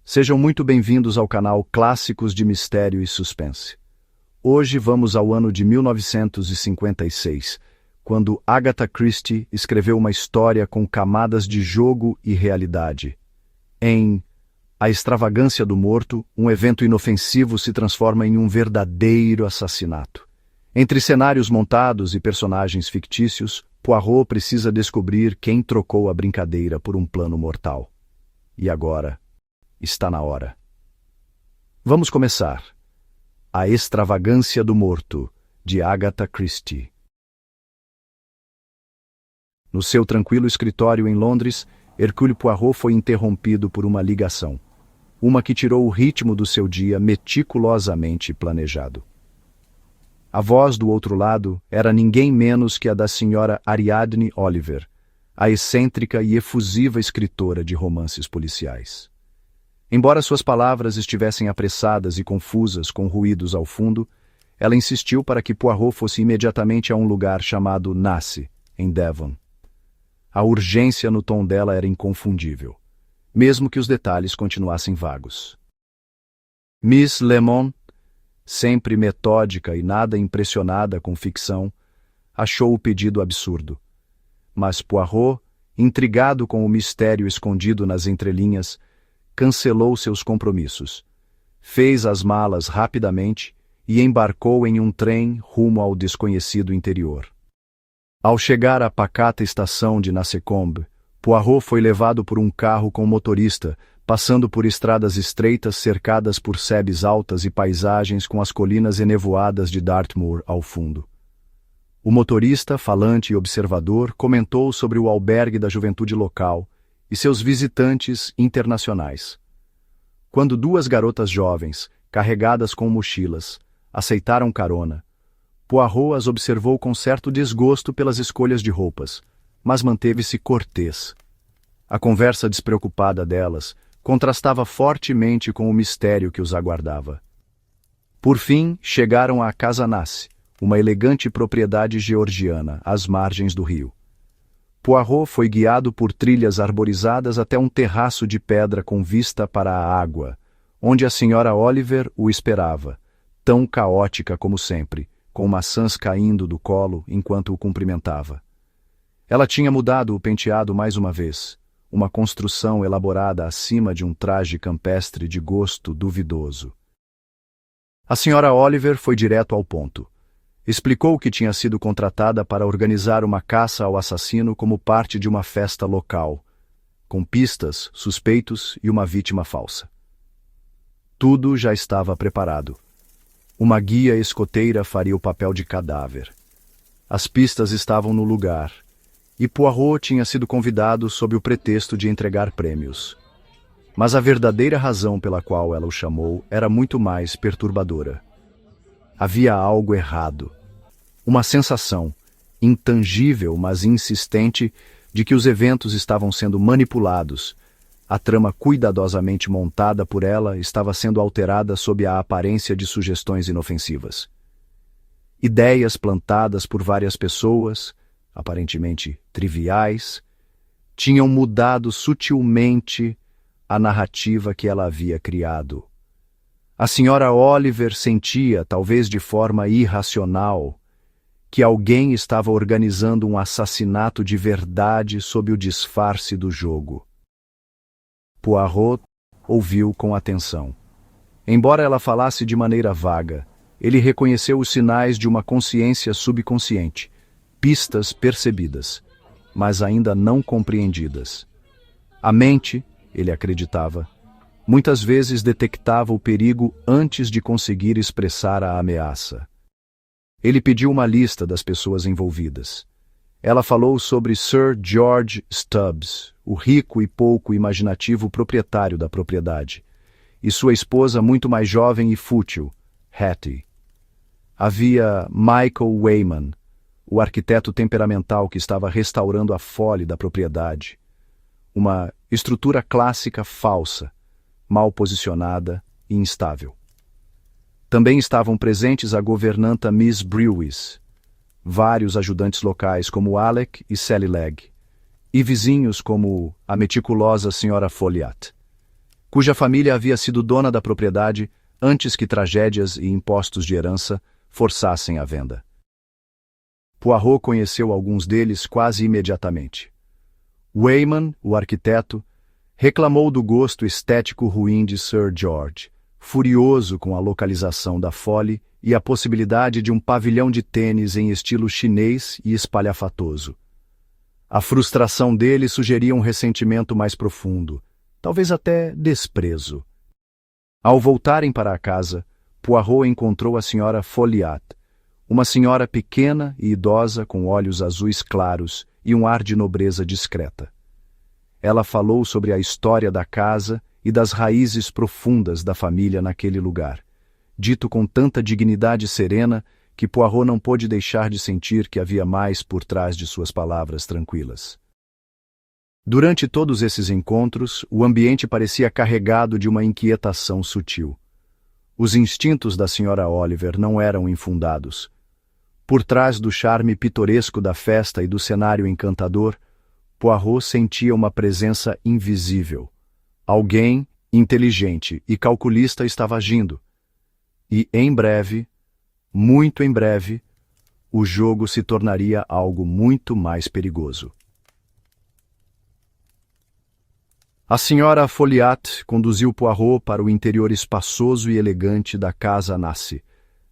Sejam muito bem-vindos ao canal Clássicos de Mistério e Suspense. Hoje vamos ao ano de 1956, quando Agatha Christie escreveu uma história com camadas de jogo e realidade. Em A Extravagância do Morto, um evento inofensivo se transforma em um verdadeiro assassinato. Entre cenários montados e personagens fictícios, Poirot precisa descobrir quem trocou a brincadeira por um plano mortal. E agora, está na hora. Vamos começar. A Extravagância do Morto, de Agatha Christie. No seu tranquilo escritório em Londres, Hercule Poirot foi interrompido por uma ligação. Uma que tirou o ritmo do seu dia meticulosamente planejado. A voz do outro lado era ninguém menos que a da senhora Ariadne Oliver, a excêntrica e efusiva escritora de romances policiais. Embora suas palavras estivessem apressadas e confusas com ruídos ao fundo, ela insistiu para que Poirot fosse imediatamente a um lugar chamado Nasse, em Devon. A urgência no tom dela era inconfundível, mesmo que os detalhes continuassem vagos. Miss Lemon, sempre metódica e nada impressionada com ficção, achou o pedido absurdo. Mas Poirot, intrigado com o mistério escondido nas entrelinhas, cancelou seus compromissos, fez as malas rapidamente e embarcou em um trem rumo ao desconhecido interior. Ao chegar à pacata estação de Nassecombe, Poirot foi levado por um carro com motorista, passando por estradas estreitas cercadas por sebes altas e paisagens com as colinas enevoadas de Dartmoor ao fundo. O motorista, falante e observador, comentou sobre o albergue da juventude local e seus visitantes internacionais. Quando duas garotas jovens, carregadas com mochilas, aceitaram carona, Poirot as observou com certo desgosto pelas escolhas de roupas, mas manteve-se cortês. A conversa despreocupada delas contrastava fortemente com o mistério que os aguardava. Por fim, chegaram à Casa Nasse, uma elegante propriedade georgiana, às margens do rio. Poirot foi guiado por trilhas arborizadas até um terraço de pedra com vista para a água, onde a senhora Oliver o esperava, tão caótica como sempre, com maçãs caindo do colo enquanto o cumprimentava. Ela tinha mudado o penteado mais uma vez, uma construção elaborada acima de um traje campestre de gosto duvidoso. A senhora Oliver foi direto ao ponto. Explicou que tinha sido contratada para organizar uma caça ao assassino como parte de uma festa local, com pistas, suspeitos e uma vítima falsa. Tudo já estava preparado. Uma guia escoteira faria o papel de cadáver. As pistas estavam no lugar, e Poirot tinha sido convidado sob o pretexto de entregar prêmios. Mas a verdadeira razão pela qual ela o chamou era muito mais perturbadora. Havia algo errado. Uma sensação, intangível mas insistente, de que os eventos estavam sendo manipulados. A trama cuidadosamente montada por ela estava sendo alterada sob a aparência de sugestões inofensivas. Ideias plantadas por várias pessoas, aparentemente triviais, tinham mudado sutilmente a narrativa que ela havia criado. A senhora Oliver sentia, talvez de forma irracional, que alguém estava organizando um assassinato de verdade sob o disfarce do jogo. Poirot ouviu com atenção. Embora ela falasse de maneira vaga, ele reconheceu os sinais de uma consciência subconsciente, pistas percebidas, mas ainda não compreendidas. A mente, ele acreditava, muitas vezes detectava o perigo antes de conseguir expressar a ameaça. Ele pediu uma lista das pessoas envolvidas. Ela falou sobre Sir George Stubbs, o rico e pouco imaginativo proprietário da propriedade, e sua esposa muito mais jovem e fútil, Hattie. Havia Michael Wayman, o arquiteto temperamental que estava restaurando a folhe da propriedade. Uma estrutura clássica falsa, mal posicionada e instável. Também estavam presentes a governanta Miss Brewis, vários ajudantes locais como Alec e Sally Legg, e vizinhos como a meticulosa Sra. Folliot. cuja família havia sido dona da propriedade antes que tragédias e impostos de herança forçassem a venda. Poirot conheceu alguns deles quase imediatamente. Weyman, o arquiteto, reclamou do gosto estético ruim de Sir George, furioso com a localização da Folly e a possibilidade de um pavilhão de tênis em estilo chinês e espalhafatoso. A frustração dele sugeria um ressentimento mais profundo, talvez até desprezo. Ao voltarem para a casa, Poirot encontrou a Sra. Folliot, uma senhora pequena e idosa com olhos azuis claros e um ar de nobreza discreta. Ela falou sobre a história da casa e das raízes profundas da família naquele lugar, dito com tanta dignidade serena que Poirot não pôde deixar de sentir que havia mais por trás de suas palavras tranquilas. Durante todos esses encontros, o ambiente parecia carregado de uma inquietação sutil. Os instintos da Sra. Oliver não eram infundados. Por trás do charme pitoresco da festa e do cenário encantador, Poirot sentia uma presença invisível. Alguém, inteligente e calculista estava agindo. E em breve, muito em breve, o jogo se tornaria algo muito mais perigoso. A Sra. Folliot conduziu Poirot para o interior espaçoso e elegante da Casa Nasse,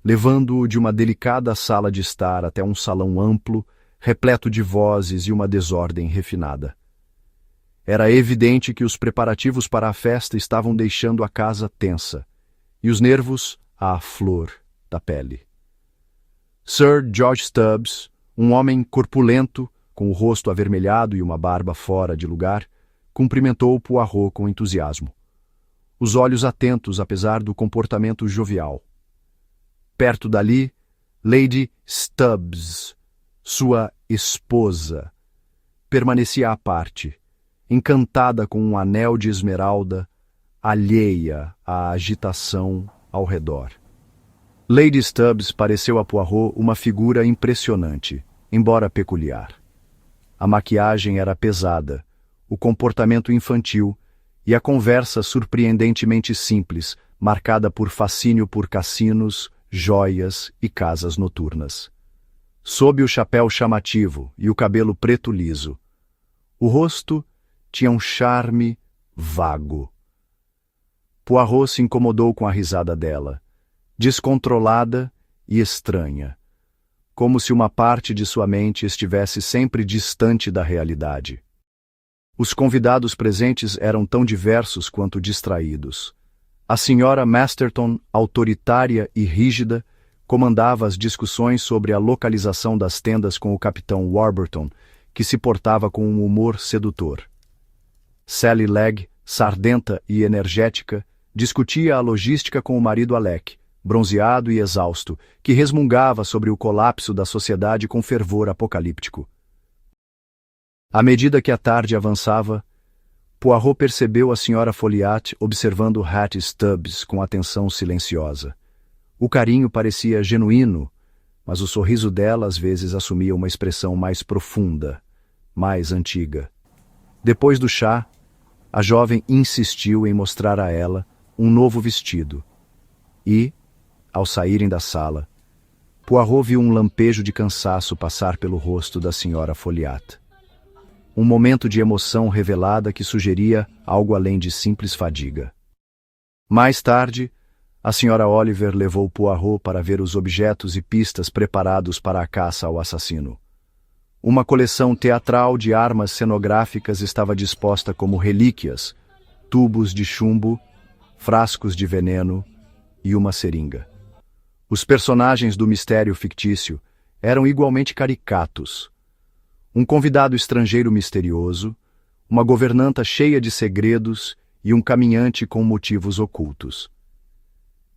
levando-o de uma delicada sala de estar até um salão amplo, repleto de vozes e uma desordem refinada. Era evidente que os preparativos para a festa estavam deixando a casa tensa, e os nervos à flor da pele. Sir George Stubbs, um homem corpulento, com o rosto avermelhado e uma barba fora de lugar, cumprimentou Poirot com entusiasmo. Os olhos atentos apesar do comportamento jovial. Perto dali, Lady Stubbs, sua esposa, permanecia à parte, encantada com um anel de esmeralda, alheia à agitação ao redor. Lady Stubbs pareceu a Poirot uma figura impressionante, embora peculiar. A maquiagem era pesada, o comportamento infantil e a conversa surpreendentemente simples, marcada por fascínio por cassinos, joias e casas noturnas. Sob o chapéu chamativo e o cabelo preto liso, o rosto tinha um charme vago. Poirot se incomodou com a risada dela, descontrolada e estranha, como se uma parte de sua mente estivesse sempre distante da realidade. Os convidados presentes eram tão diversos quanto distraídos. A Sra. Masterton, autoritária e rígida, comandava as discussões sobre a localização das tendas com o capitão Warburton, que se portava com um humor sedutor. Sally Legg, sardenta e energética, discutia a logística com o marido Alec, bronzeado e exausto, que resmungava sobre o colapso da sociedade com fervor apocalíptico. À medida que a tarde avançava, Poirot percebeu a Sra. Folliot observando Hattie Stubbs com atenção silenciosa. O carinho parecia genuíno, mas o sorriso dela às vezes assumia uma expressão mais profunda, mais antiga. Depois do chá, a jovem insistiu em mostrar a ela um novo vestido e, ao saírem da sala, Poirot viu um lampejo de cansaço passar pelo rosto da Sra. Folliot. Um momento de emoção revelada que sugeria algo além de simples fadiga. Mais tarde, a Sra. Oliver levou Poirot para ver os objetos e pistas preparados para a caça ao assassino. Uma coleção teatral de armas cenográficas estava disposta como relíquias, tubos de chumbo, frascos de veneno e uma seringa. Os personagens do mistério fictício eram igualmente caricatos. Um convidado estrangeiro misterioso, uma governanta cheia de segredos e um caminhante com motivos ocultos.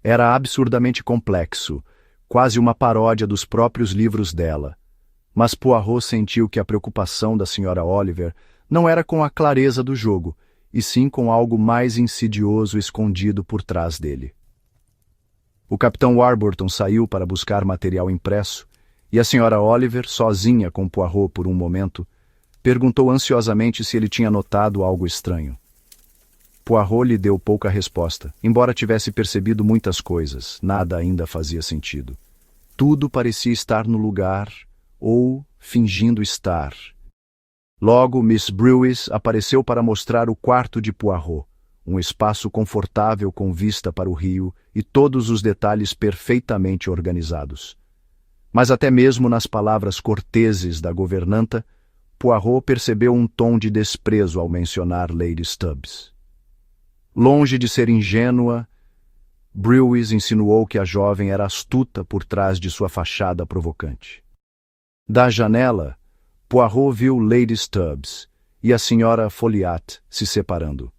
Era absurdamente complexo, quase uma paródia dos próprios livros dela, mas Poirot sentiu que a preocupação da Sra. Oliver não era com a clareza do jogo, e sim com algo mais insidioso escondido por trás dele. O capitão Warburton saiu para buscar material impresso, e a Sra. Oliver, sozinha com Poirot por um momento, perguntou ansiosamente se ele tinha notado algo estranho. Poirot lhe deu pouca resposta. Embora tivesse percebido muitas coisas, nada ainda fazia sentido. Tudo parecia estar no lugar, ou fingindo estar. Logo, Miss Brewis apareceu para mostrar o quarto de Poirot, um espaço confortável com vista para o rio e todos os detalhes perfeitamente organizados. Mas até mesmo nas palavras corteses da governanta, Poirot percebeu um tom de desprezo ao mencionar Lady Stubbs. Longe de ser ingênua, Brewis insinuou que a jovem era astuta por trás de sua fachada provocante. Da janela, Poirot viu Lady Stubbs e a senhora Folliot se separando.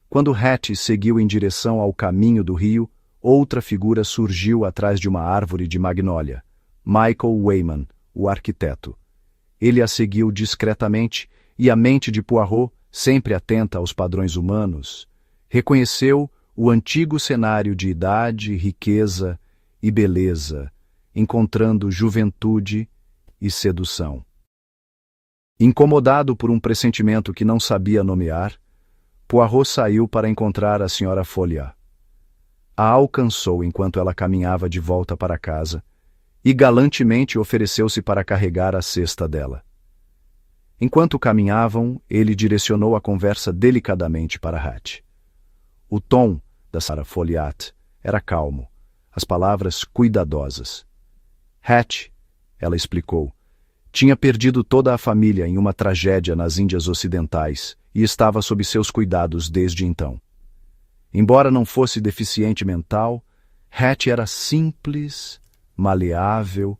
Quando Hattie seguiu em direção ao caminho do rio, outra figura surgiu atrás de uma árvore de magnólia, Michael Wayman, o arquiteto. Ele a seguiu discretamente e a mente de Poirot, sempre atenta aos padrões humanos, reconheceu o antigo cenário de idade, riqueza e beleza, encontrando juventude e sedução. Incomodado por um pressentimento que não sabia nomear, Poirot saiu para encontrar a senhora Folliot. A alcançou enquanto ela caminhava de volta para casa e galantemente ofereceu-se para carregar a cesta dela. Enquanto caminhavam, ele direcionou a conversa delicadamente para Hattie. O tom da Sra. Folliot era calmo, as palavras cuidadosas. Hattie, ela explicou, tinha perdido toda a família em uma tragédia nas Índias Ocidentais e estava sob seus cuidados desde então. Embora não fosse deficiente mental, Hattie era simples, maleável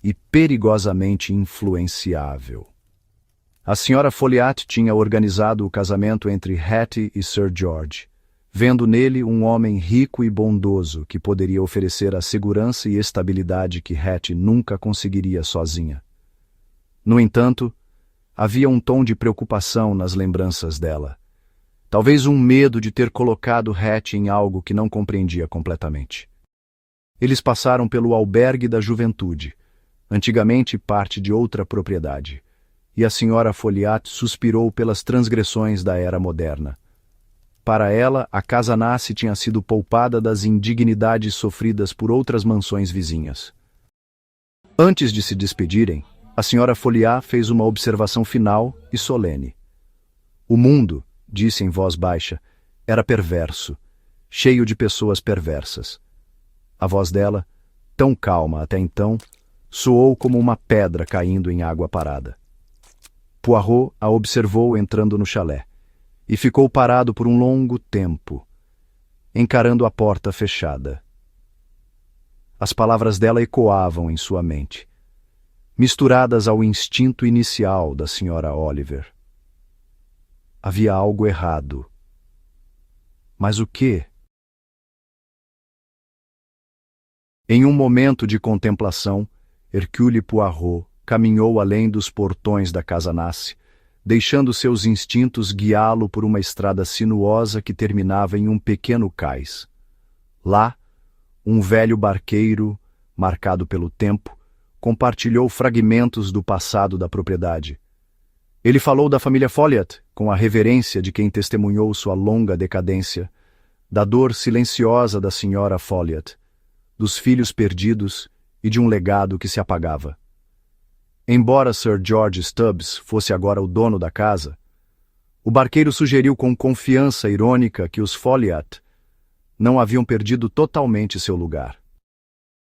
e perigosamente influenciável. A Sra. Folliot tinha organizado o casamento entre Hattie e Sir George, vendo nele um homem rico e bondoso que poderia oferecer a segurança e estabilidade que Hattie nunca conseguiria sozinha. No entanto, havia um tom de preocupação nas lembranças dela. Talvez um medo de ter colocado Hattie em algo que não compreendia completamente. Eles passaram pelo albergue da juventude, antigamente parte de outra propriedade, e a Sra. Folliot suspirou pelas transgressões da era moderna. Para ela, a Casa Nasse tinha sido poupada das indignidades sofridas por outras mansões vizinhas. Antes de se despedirem, a Sra. Folliot fez uma observação final e solene. O mundo, disse em voz baixa, era perverso, cheio de pessoas perversas. A voz dela, tão calma até então, soou como uma pedra caindo em água parada. Poirot a observou entrando no chalé e ficou parado por um longo tempo, encarando a porta fechada. As palavras dela ecoavam em sua mente, misturadas ao instinto inicial da Sra. Oliver. Havia algo errado. Mas o quê? Em um momento de contemplação, Hercule Poirot caminhou além dos portões da Casa Nasse, deixando seus instintos guiá-lo por uma estrada sinuosa que terminava em um pequeno cais. Lá, um velho barqueiro, marcado pelo tempo, compartilhou fragmentos do passado da propriedade. Ele falou da família Folliot com a reverência de quem testemunhou sua longa decadência, da dor silenciosa da senhora Folliot, dos filhos perdidos e de um legado que se apagava. Embora Sir George Stubbs fosse agora o dono da casa, o barqueiro sugeriu com confiança irônica que os Folliot não haviam perdido totalmente seu lugar.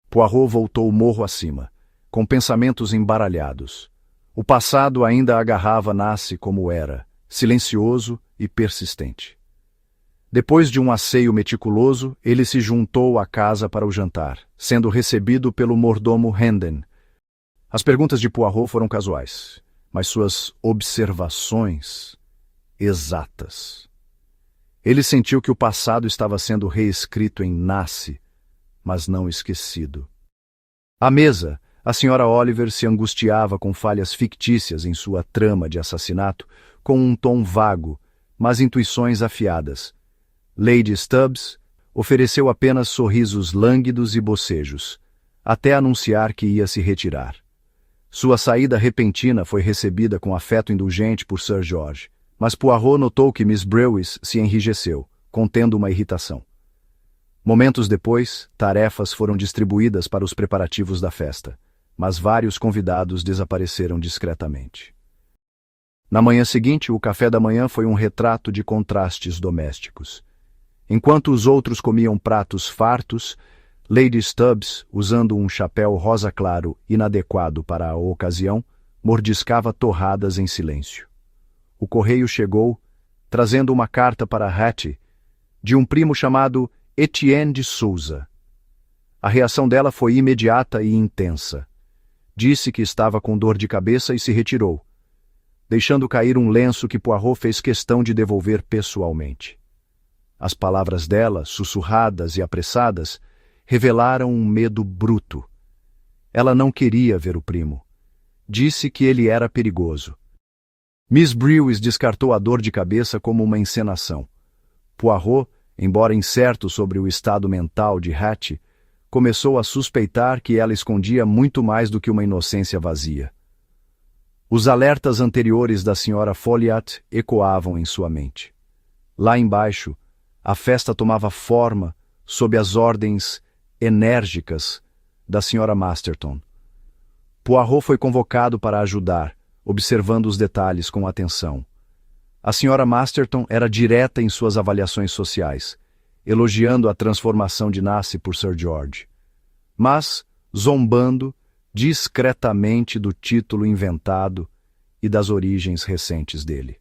Poirot voltou o morro acima, com pensamentos embaralhados. O passado ainda agarrava Nasse como era, silencioso e persistente. Depois de um asseio meticuloso, ele se juntou à casa para o jantar, sendo recebido pelo mordomo Hendon. As perguntas de Poirot foram casuais, mas suas observações exatas. Ele sentiu que o passado estava sendo reescrito em Nasse, mas não esquecido. À mesa, a Sra. Oliver se angustiava com falhas fictícias em sua trama de assassinato, com um tom vago, mas intuições afiadas. Lady Stubbs ofereceu apenas sorrisos lânguidos e bocejos, até anunciar que ia se retirar. Sua saída repentina foi recebida com afeto indulgente por Sir George, Mas Poirot notou que Miss Brewis se enrijeceu, contendo uma irritação. Momentos depois, tarefas foram distribuídas para os preparativos da festa, mas vários convidados desapareceram discretamente. Na manhã seguinte, o café da manhã foi um retrato de contrastes domésticos. Enquanto os outros comiam pratos fartos, Lady Stubbs, usando um chapéu rosa claro inadequado para a ocasião, mordiscava torradas em silêncio. O correio chegou, trazendo uma carta para Hattie, de um primo chamado Etienne de Souza. A reação dela foi imediata e intensa. Disse que estava com dor de cabeça e se retirou, deixando cair um lenço que Poirot fez questão de devolver pessoalmente. As palavras dela, sussurradas e apressadas, revelaram um medo bruto. Ela não queria ver o primo. Disse que ele era perigoso. Miss Brewis descartou a dor de cabeça como uma encenação. Poirot, embora incerto sobre o estado mental de Hattie, começou a suspeitar que ela escondia muito mais do que uma inocência vazia. Os alertas anteriores da Sra. Folliot ecoavam em sua mente. Lá embaixo, a festa tomava forma sob as ordens enérgicas da Sra. Masterton. Poirot foi convocado para ajudar, observando os detalhes com atenção. A Sra. Masterton era direta em suas avaliações sociais, elogiando a transformação de Nasce por Sir George, mas zombando discretamente do título inventado e das origens recentes dele.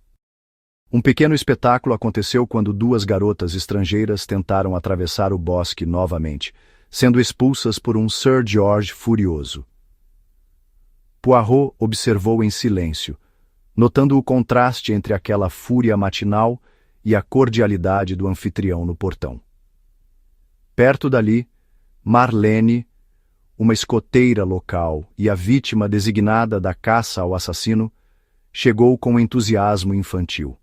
Um pequeno espetáculo aconteceu quando duas garotas estrangeiras tentaram atravessar o bosque novamente, sendo expulsas por um Sir George furioso. Poirot observou em silêncio, notando o contraste entre aquela fúria matinal e a cordialidade do anfitrião no portão. Perto dali, Marlene, uma escoteira local e a vítima designada da caça ao assassino, chegou com entusiasmo infantil.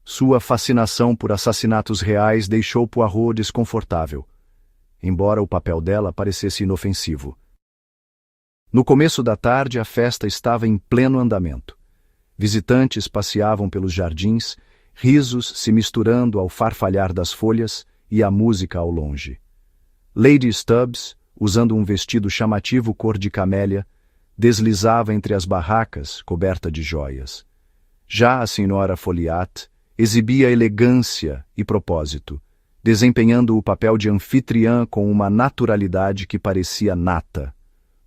Sua fascinação por assassinatos reais deixou Poirot desconfortável, embora o papel dela parecesse inofensivo. No começo da tarde, a festa estava em pleno andamento. Visitantes passeavam pelos jardins, risos se misturando ao farfalhar das folhas e a música ao longe. Lady Stubbs, usando um vestido chamativo cor de camélia, deslizava entre as barracas, coberta de joias. Já a Sra. Folliot exibia elegância e propósito, desempenhando o papel de anfitriã com uma naturalidade que parecia nata.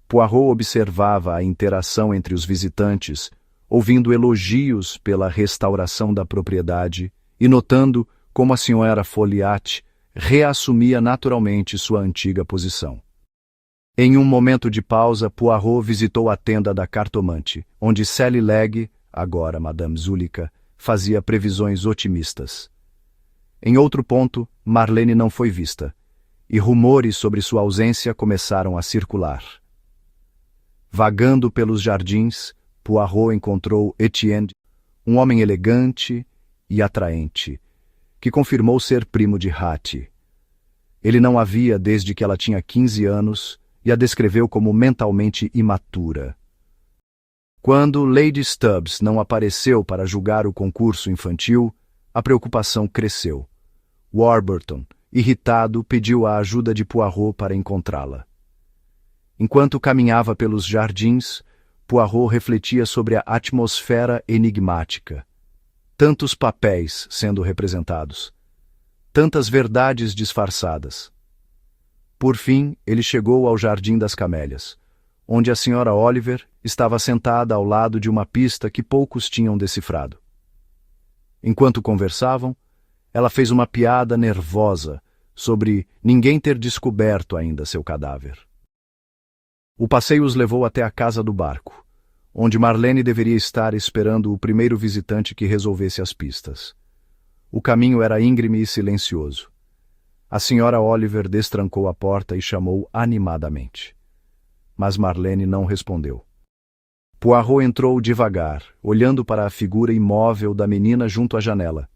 Poirot observava a interação entre os visitantes, ouvindo elogios pela restauração da propriedade e notando como a Sra. Folliot reassumia naturalmente sua antiga posição. Em um momento de pausa, Poirot visitou a tenda da cartomante, onde Sally Legge, agora Madame Zulica, fazia previsões otimistas. Em outro ponto, Marlene não foi vista, e rumores sobre sua ausência começaram a circular. Vagando pelos jardins, Poirot encontrou Etienne, um homem elegante e atraente, que confirmou ser primo de Hattie. Ele não a via desde que ela tinha 15 anos e a descreveu como mentalmente imatura. Quando Lady Stubbs não apareceu para julgar o concurso infantil, a preocupação cresceu. Warburton, irritado, pediu a ajuda de Poirot para encontrá-la. Enquanto caminhava pelos jardins, Poirot refletia sobre a atmosfera enigmática. Tantos papéis sendo representados. Tantas verdades disfarçadas. Por fim, ele chegou ao Jardim das Camélias, onde a Sra. Oliver estava sentada ao lado de uma pista que poucos tinham decifrado. Enquanto conversavam, ela fez uma piada nervosa sobre ninguém ter descoberto ainda seu cadáver. O passeio os levou até a casa do barco, onde Marlene deveria estar esperando o primeiro visitante que resolvesse as pistas. O caminho era íngreme e silencioso. A Sra. Oliver destrancou a porta e chamou animadamente. Mas Marlene não respondeu. Poirot entrou devagar, olhando para a figura imóvel da menina junto à janela.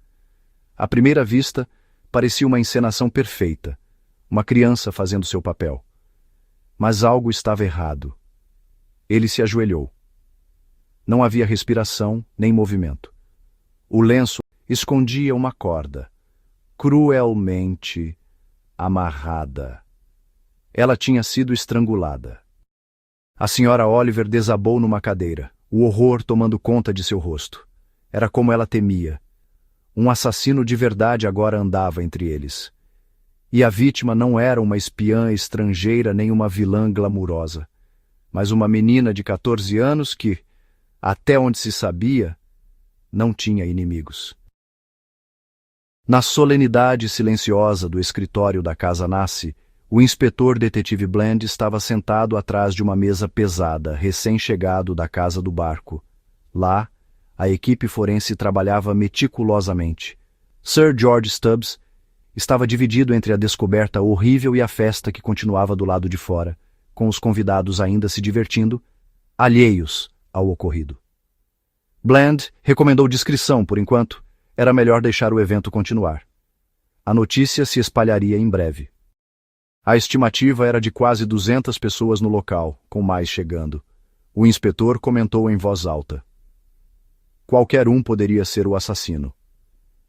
À primeira vista, parecia uma encenação perfeita, uma criança fazendo seu papel. Mas algo estava errado. Ele se ajoelhou. Não havia respiração nem movimento. O lenço escondia uma corda, cruelmente amarrada. Ela tinha sido estrangulada. A senhora Oliver desabou numa cadeira, o horror tomando conta de seu rosto. Era como ela temia. Um assassino de verdade agora andava entre eles. E a vítima não era uma espiã estrangeira nem uma vilã glamurosa, mas uma menina de 14 anos que, até onde se sabia, não tinha inimigos. Na solenidade silenciosa do escritório da Casa Nassi, o inspetor detetive Bland estava sentado atrás de uma mesa pesada, recém-chegado da casa do barco. Lá, a equipe forense trabalhava meticulosamente. Sir George Stubbs estava dividido entre a descoberta horrível e a festa que continuava do lado de fora, com os convidados ainda se divertindo, alheios ao ocorrido. Bland recomendou discrição por enquanto. Era melhor deixar o evento continuar. A notícia se espalharia em breve. A estimativa era de quase 200 pessoas no local, com mais chegando. O inspetor comentou em voz alta. Qualquer um poderia ser o assassino.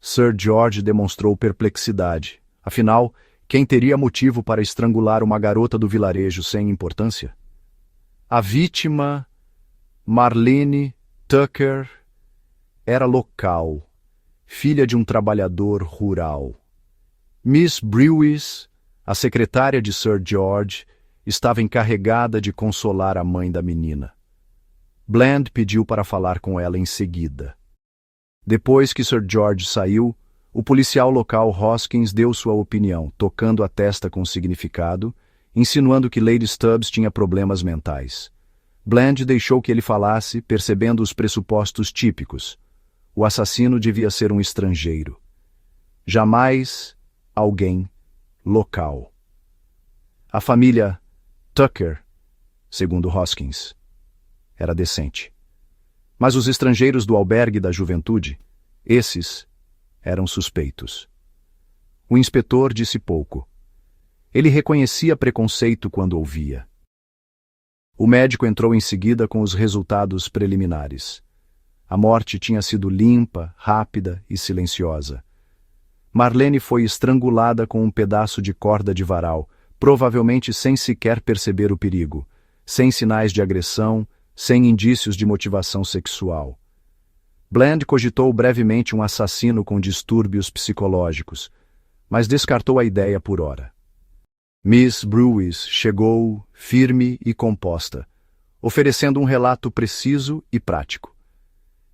Sir George demonstrou perplexidade. Afinal, quem teria motivo para estrangular uma garota do vilarejo sem importância? A vítima, Marlene Tucker, era local, filha de um trabalhador rural. Miss Brewis, a secretária de Sir George, estava encarregada de consolar a mãe da menina. Bland pediu para falar com ela em seguida. Depois que Sir George saiu, o policial local Hoskins deu sua opinião, tocando a testa com significado, insinuando que Lady Stubbs tinha problemas mentais. Bland deixou que ele falasse, percebendo os pressupostos típicos. O assassino devia ser um estrangeiro. Jamais alguém local. A família Tucker, segundo Hoskins, era decente. Mas os estrangeiros do albergue da juventude, esses eram suspeitos. O inspetor disse pouco. Ele reconhecia preconceito quando ouvia. O médico entrou em seguida com os resultados preliminares. A morte tinha sido limpa, rápida e silenciosa. Marlene foi estrangulada com um pedaço de corda de varal, provavelmente sem sequer perceber o perigo, sem sinais de agressão, sem indícios de motivação sexual. Bland cogitou brevemente um assassino com distúrbios psicológicos, mas descartou a ideia por hora. Miss Brewis chegou, firme e composta, oferecendo um relato preciso e prático.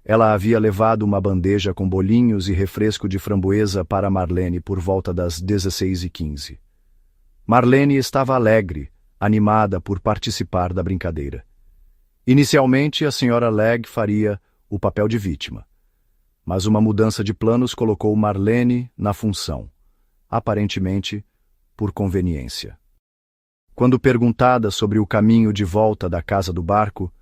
Ela havia levado uma bandeja com bolinhos e refresco de framboesa para Marlene por volta das 16h15. Marlene estava alegre, animada por participar da brincadeira. Inicialmente, a senhora Legg faria o papel de vítima, mas uma mudança de planos colocou Marlene na função, aparentemente por conveniência. Quando perguntada sobre o caminho de volta da casa do barco,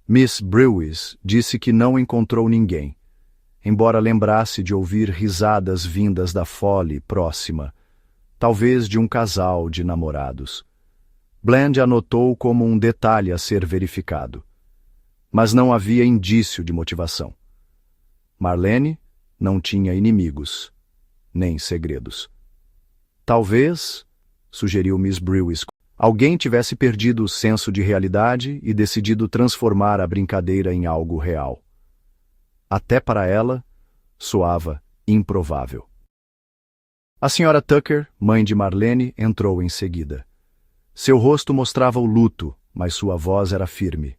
Miss Brewis disse que não encontrou ninguém, embora lembrasse de ouvir risadas vindas da fole próxima, talvez de um casal de namorados. Bland anotou como um detalhe a ser verificado. Mas não havia indício de motivação. Marlene não tinha inimigos, nem segredos. Talvez, sugeriu Miss Brewis, alguém tivesse perdido o senso de realidade e decidido transformar a brincadeira em algo real. Até para ela, soava improvável. A senhora Tucker, mãe de Marlene, entrou em seguida. Seu rosto mostrava o luto, mas sua voz era firme.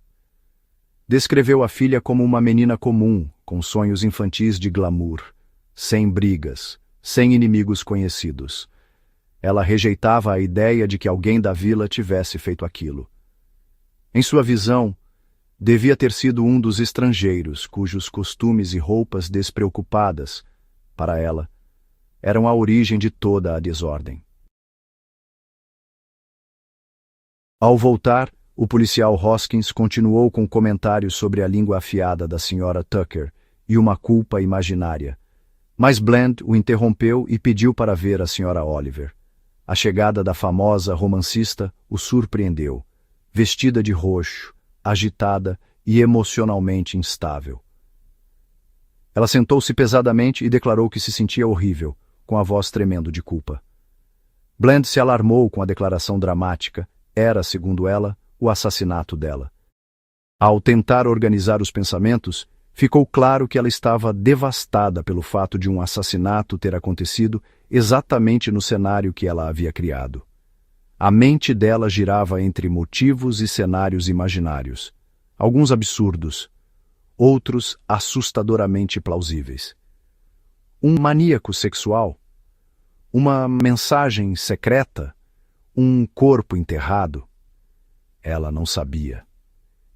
Descreveu a filha como uma menina comum, com sonhos infantis de glamour, sem brigas, sem inimigos conhecidos. Ela rejeitava a ideia de que alguém da vila tivesse feito aquilo. Em sua visão, devia ter sido um dos estrangeiros cujos costumes e roupas despreocupadas, para ela, eram a origem de toda a desordem. Ao voltar, o policial Hoskins continuou com comentários sobre a língua afiada da senhora Tucker e uma culpa imaginária. Mas Bland o interrompeu e pediu para ver a senhora Oliver. A chegada da famosa romancista o surpreendeu, vestida de roxo, agitada e emocionalmente instável. Ela sentou-se pesadamente e declarou que se sentia horrível, com a voz tremendo de culpa. Bland se alarmou com a declaração dramática. Era, segundo ela, o assassinato dela. Ao tentar organizar os pensamentos, ficou claro que ela estava devastada pelo fato de um assassinato ter acontecido exatamente no cenário que ela havia criado. A mente dela girava entre motivos e cenários imaginários, alguns absurdos, outros assustadoramente plausíveis. Um maníaco sexual? Uma mensagem secreta? Um corpo enterrado? Ela não sabia.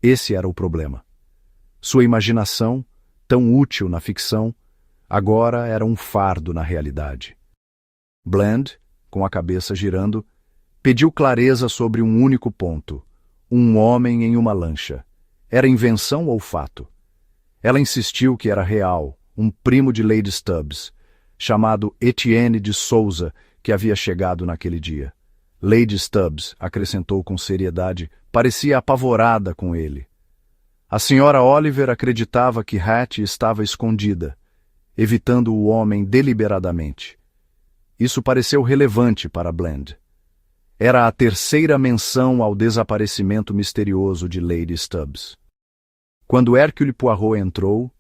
Esse era o problema. Sua imaginação, tão útil na ficção, agora era um fardo na realidade. Bland, com a cabeça girando, pediu clareza sobre um único ponto: um homem em uma lancha. Era invenção ou fato? Ela insistiu que era real, um primo de Lady Stubbs, chamado Etienne de Souza, que havia chegado naquele dia. Lady Stubbs, acrescentou com seriedade, parecia apavorada com ele. A senhora Oliver acreditava que Hattie estava escondida, evitando o homem deliberadamente. Isso pareceu relevante para Bland. Era a terceira menção ao desaparecimento misterioso de Lady Stubbs. Quando Hercule Poirot entrou,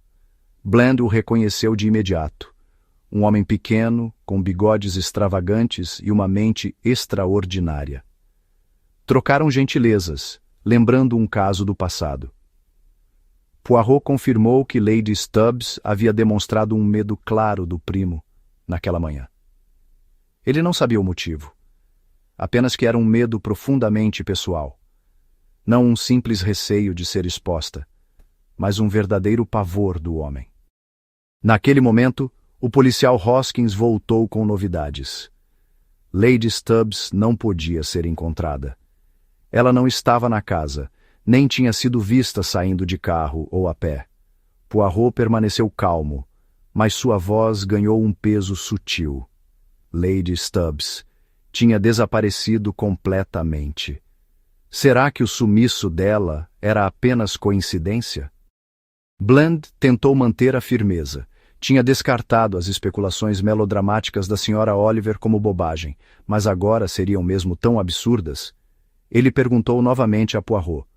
Bland o reconheceu de imediato. Um homem pequeno, com bigodes extravagantes e uma mente extraordinária. Trocaram gentilezas, lembrando um caso do passado. Poirot confirmou que Lady Stubbs havia demonstrado um medo claro do primo naquela manhã. Ele não sabia o motivo, apenas que era um medo profundamente pessoal. Não um simples receio de ser exposta, mas um verdadeiro pavor do homem. Naquele momento, o policial Hoskins voltou com novidades. Lady Stubbs não podia ser encontrada. Ela não estava na casa, nem tinha sido vista saindo de carro ou a pé. Poirot permaneceu calmo, mas sua voz ganhou um peso sutil. Lady Stubbs tinha desaparecido completamente. Será que o sumiço dela era apenas coincidência? Bland tentou manter a firmeza. Tinha descartado as especulações melodramáticas da senhora Oliver como bobagem, mas agora seriam mesmo tão absurdas? Ele perguntou novamente a Poirot.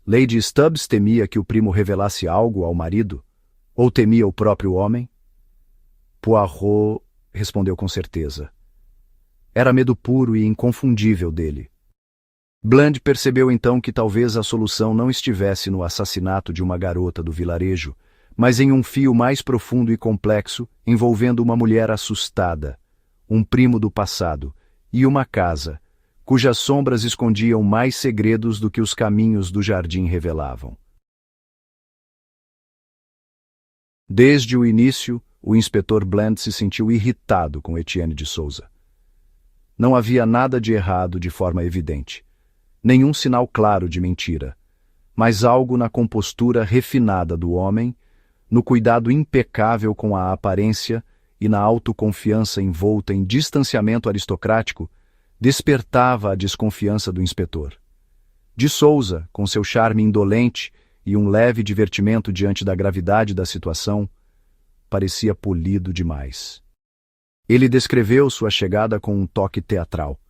Lady Stubbs temia que o primo revelasse algo ao marido? Ou temia o próprio homem? Poirot respondeu com certeza. Era medo puro e inconfundível dele. Bland percebeu então que talvez a solução não estivesse no assassinato de uma garota do vilarejo, mas em um fio mais profundo e complexo, envolvendo uma mulher assustada, um primo do passado e uma casa, cujas sombras escondiam mais segredos do que os caminhos do jardim revelavam. Desde o início, o inspetor Bland se sentiu irritado com Etienne de Souza. Não havia nada de errado de forma evidente, nenhum sinal claro de mentira, mas algo na compostura refinada do homem, no cuidado impecável com a aparência e na autoconfiança envolta em distanciamento aristocrático, despertava a desconfiança do inspetor. De Souza, com seu charme indolente e um leve divertimento diante da gravidade da situação, parecia polido demais. Ele descreveu sua chegada com um toque teatral,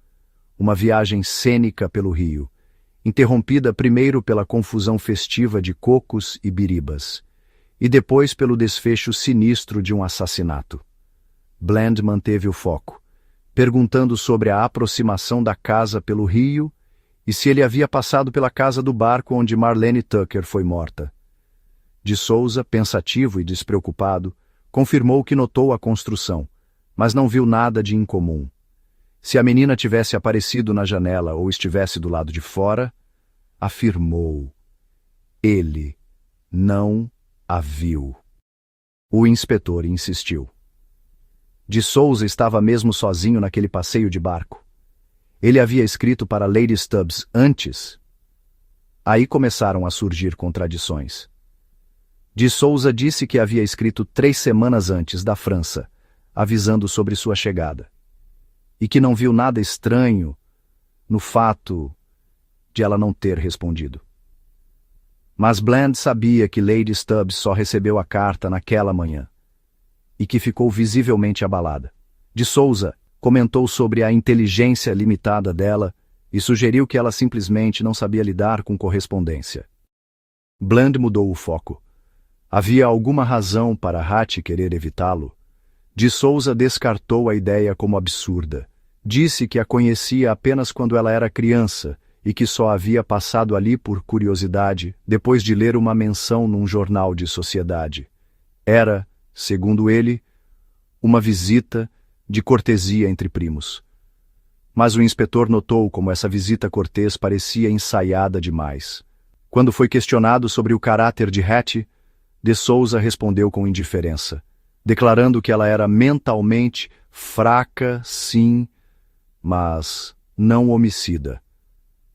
uma viagem cênica pelo rio, interrompida primeiro pela confusão festiva de cocos e biribas, e depois pelo desfecho sinistro de um assassinato. Bland manteve o foco, perguntando sobre a aproximação da casa pelo rio e se ele havia passado pela casa do barco onde Marlene Tucker foi morta. De Souza, pensativo e despreocupado, confirmou que notou a construção, mas não viu nada de incomum. Se a menina tivesse aparecido na janela ou estivesse do lado de fora, afirmou. Ele não a viu. O inspetor insistiu. De Souza estava mesmo sozinho naquele passeio de barco. Ele havia escrito para Lady Stubbs antes. Aí começaram a surgir contradições. De Souza disse que havia escrito 3 semanas antes da França, avisando sobre sua chegada, e que não viu nada estranho no fato de ela não ter respondido. Mas Bland sabia que Lady Stubbs só recebeu a carta naquela manhã e que ficou visivelmente abalada. De Souza comentou sobre a inteligência limitada dela e sugeriu que ela simplesmente não sabia lidar com correspondência. Bland mudou o foco. Havia alguma razão para Hattie querer evitá-lo? De Souza descartou a ideia como absurda. Disse que a conhecia apenas quando ela era criança e que só havia passado ali por curiosidade, depois de ler uma menção num jornal de sociedade. Era, segundo ele, uma visita de cortesia entre primos. Mas o inspetor notou como essa visita cortês parecia ensaiada demais. Quando foi questionado sobre o caráter de Hattie, De Souza respondeu com indiferença, declarando que ela era mentalmente fraca, sim, mas não homicida.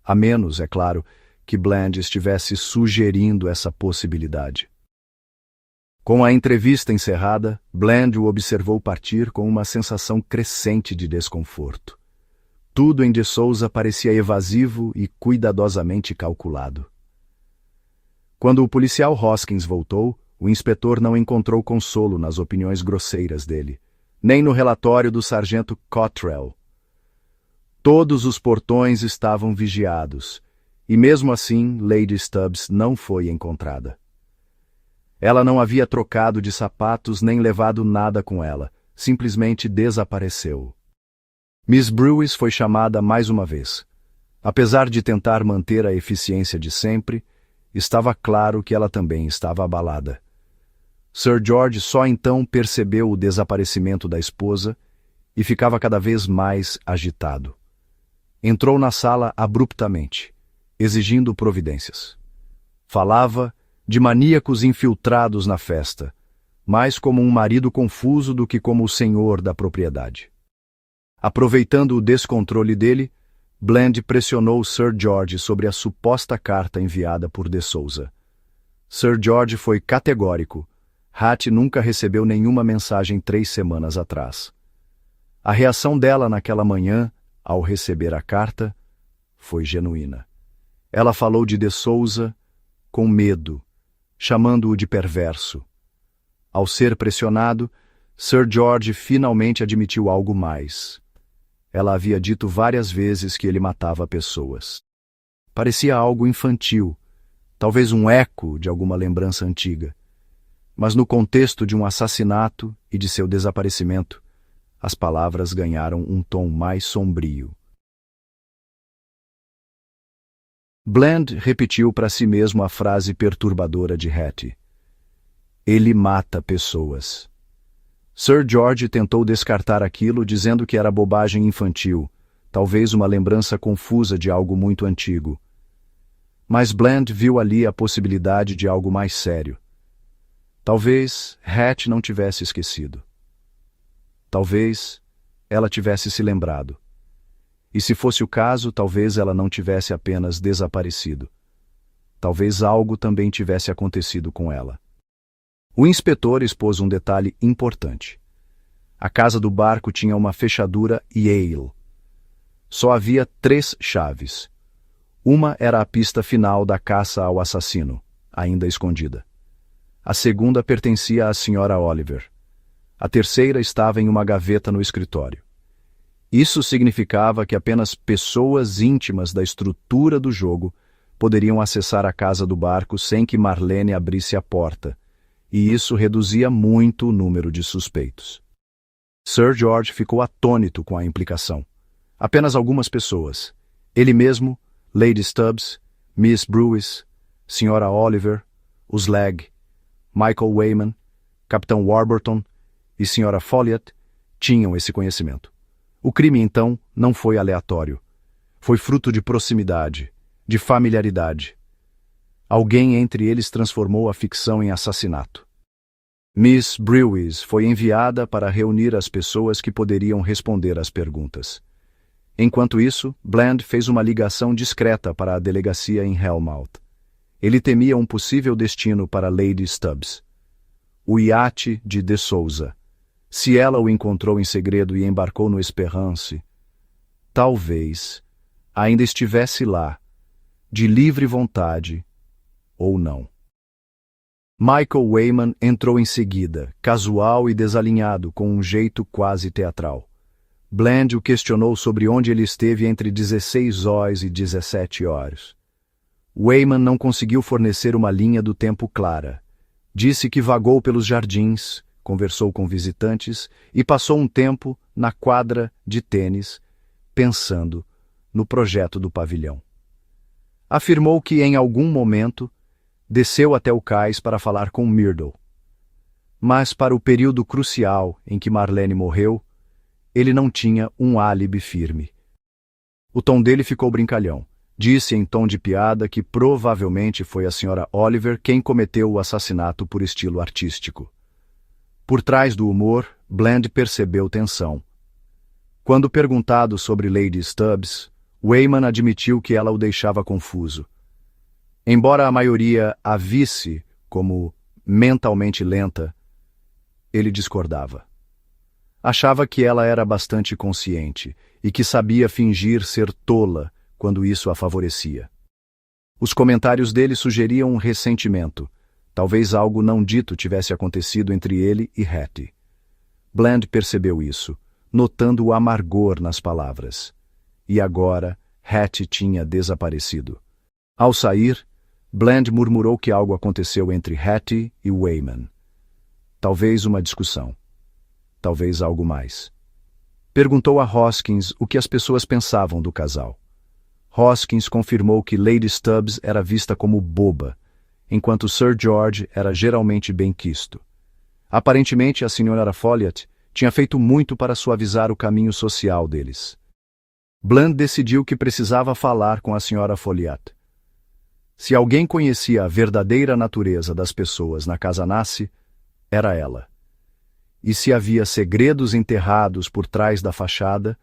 A menos, é claro, que Bland estivesse sugerindo essa possibilidade. Com a entrevista encerrada, Bland o observou partir com uma sensação crescente de desconforto. Tudo em De Souza parecia evasivo e cuidadosamente calculado. Quando o policial Hoskins voltou, o inspetor não encontrou consolo nas opiniões grosseiras dele, nem no relatório do sargento Cottrell. Todos os portões estavam vigiados, e mesmo assim Lady Stubbs não foi encontrada. Ela não havia trocado de sapatos nem levado nada com ela, simplesmente desapareceu. Miss Brewis foi chamada mais uma vez. Apesar de tentar manter a eficiência de sempre, estava claro que ela também estava abalada. Sir George só então percebeu o desaparecimento da esposa e ficava cada vez mais agitado. Entrou na sala abruptamente, exigindo providências. Falava de maníacos infiltrados na festa, mais como um marido confuso do que como o senhor da propriedade. Aproveitando o descontrole dele, Bland pressionou Sir George sobre a suposta carta enviada por De Souza. Sir George foi categórico. Hattie nunca recebeu nenhuma mensagem 3 semanas atrás. A reação dela naquela manhã, ao receber a carta, foi genuína. Ela falou de Souza com medo, chamando-o de perverso. Ao ser pressionado, Sir George finalmente admitiu algo mais. Ela havia dito várias vezes que ele matava pessoas. Parecia algo infantil, talvez um eco de alguma lembrança antiga. Mas no contexto de um assassinato e de seu desaparecimento, as palavras ganharam um tom mais sombrio. Bland repetiu para si mesmo a frase perturbadora de Hattie. Ele mata pessoas. Sir George tentou descartar aquilo, dizendo que era bobagem infantil, talvez uma lembrança confusa de algo muito antigo. Mas Bland viu ali a possibilidade de algo mais sério. Talvez Hattie não tivesse esquecido. Talvez ela tivesse se lembrado. E se fosse o caso, talvez ela não tivesse apenas desaparecido. Talvez algo também tivesse acontecido com ela. O inspetor expôs um detalhe importante. A casa do barco tinha uma fechadura Yale. Só havia 3 chaves. Uma era a pista final da caça ao assassino, ainda escondida. A segunda pertencia à Sra. Oliver. A terceira estava em uma gaveta no escritório. Isso significava que apenas pessoas íntimas da estrutura do jogo poderiam acessar a casa do barco sem que Marlene abrisse a porta, e isso reduzia muito o número de suspeitos. Sir George ficou atônito com a implicação. Apenas algumas pessoas, ele mesmo, Lady Stubbs, Miss Brewis, Sra. Oliver, os Legg, Michael Wayman, Capitão Warburton e Sra. Folliot tinham esse conhecimento. O crime, então, não foi aleatório. Foi fruto de proximidade, de familiaridade. Alguém entre eles transformou a ficção em assassinato. Miss Brewis foi enviada para reunir as pessoas que poderiam responder às perguntas. Enquanto isso, Bland fez uma ligação discreta para a delegacia em Hellmouth. Ele temia um possível destino para Lady Stubbs. O iate de Souza. Se ela o encontrou em segredo e embarcou no Esperance, talvez ainda estivesse lá, de livre vontade, ou não. Michael Wayman entrou em seguida, casual e desalinhado, com um jeito quase teatral. Bland o questionou sobre onde ele esteve entre 16 horas e 17 horas. Wayman não conseguiu fornecer uma linha do tempo clara. Disse que vagou pelos jardins, conversou com visitantes e passou um tempo na quadra de tênis, pensando no projeto do pavilhão. Afirmou que, em algum momento, desceu até o cais para falar com Myrtle. Mas, para o período crucial em que Marlene morreu, ele não tinha um álibi firme. O tom dele ficou brincalhão. Disse em tom de piada que provavelmente foi a Sra. Oliver quem cometeu o assassinato por estilo artístico. Por trás do humor, Bland percebeu tensão. Quando perguntado sobre Lady Stubbs, Wayman admitiu que ela o deixava confuso. Embora a maioria a visse como mentalmente lenta, ele discordava. Achava que ela era bastante consciente e que sabia fingir ser tola quando isso a favorecia. Os comentários dele sugeriam um ressentimento. Talvez algo não dito tivesse acontecido entre ele e Hattie. Bland percebeu isso, notando o amargor nas palavras. E agora, Hattie tinha desaparecido. Ao sair, Bland murmurou que algo aconteceu entre Hattie e Wayman. Talvez uma discussão. Talvez algo mais. Perguntou a Hoskins o que as pessoas pensavam do casal. Hoskins confirmou que Lady Stubbs era vista como boba, enquanto Sir George era geralmente benquisto. Aparentemente, a Sra. Folliot tinha feito muito para suavizar o caminho social deles. Bland decidiu que precisava falar com a Sra. Folliot. Se alguém conhecia a verdadeira natureza das pessoas na Casa Nassi, era ela. E se havia segredos enterrados por trás da fachada,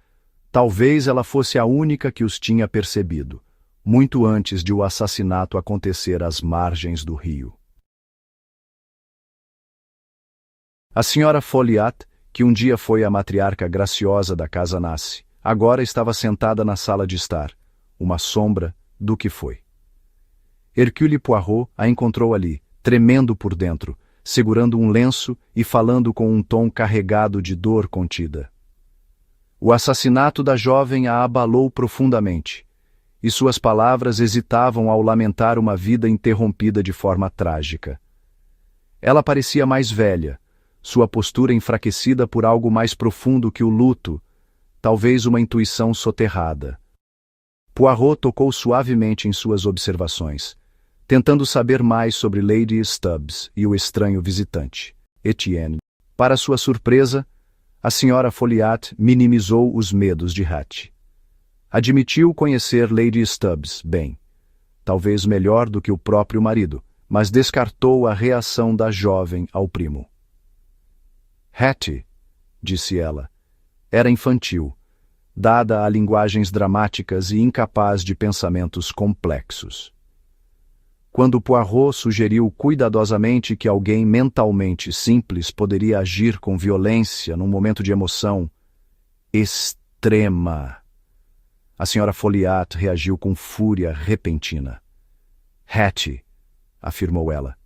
talvez ela fosse a única que os tinha percebido, muito antes de o assassinato acontecer às margens do rio. A Sra. Folliot, que um dia foi a matriarca graciosa da Casa Nassi, agora estava sentada na sala de estar, uma sombra do que foi. Hercule Poirot a encontrou ali, tremendo por dentro, segurando um lenço e falando com um tom carregado de dor contida. O assassinato da jovem a abalou profundamente, e suas palavras hesitavam ao lamentar uma vida interrompida de forma trágica. Ela parecia mais velha, sua postura enfraquecida por algo mais profundo que o luto, talvez uma intuição soterrada. Poirot tocou suavemente em suas observações, tentando saber mais sobre Lady Stubbs e o estranho visitante, Etienne. Para sua surpresa, a Sra. Folliot minimizou os medos de Hattie. Admitiu conhecer Lady Stubbs bem, talvez melhor do que o próprio marido, mas descartou a reação da jovem ao primo. Hattie, disse ela, era infantil, dada a linguagens dramáticas e incapaz de pensamentos complexos. Quando Poirot sugeriu cuidadosamente que alguém mentalmente simples poderia agir com violência num momento de emoção extrema, a Sra. Folliot reagiu com fúria repentina. Hattie, afirmou ela,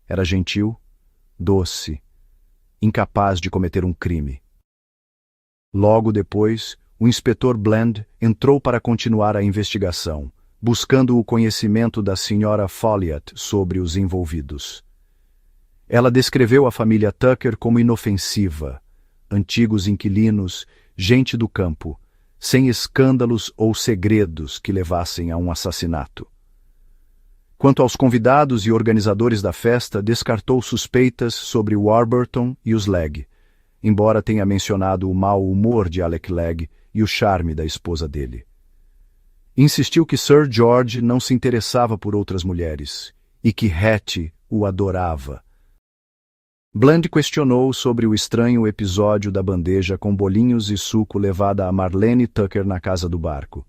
era gentil, doce, incapaz de cometer um crime. Logo depois, o inspetor Bland entrou para continuar a investigação, buscando o conhecimento da Sra. Folliot sobre os envolvidos. Ela descreveu a família Tucker como inofensiva, antigos inquilinos, gente do campo, sem escândalos ou segredos que levassem a um assassinato. Quanto aos convidados e organizadores da festa, descartou suspeitas sobre Warburton e os Legg, embora tenha mencionado o mau humor de Alec Legg e o charme da esposa dele. Insistiu que Sir George não se interessava por outras mulheres e que Hattie o adorava. Bland questionou sobre o estranho episódio da bandeja com bolinhos e suco levada a Marlene Tucker na casa do barco.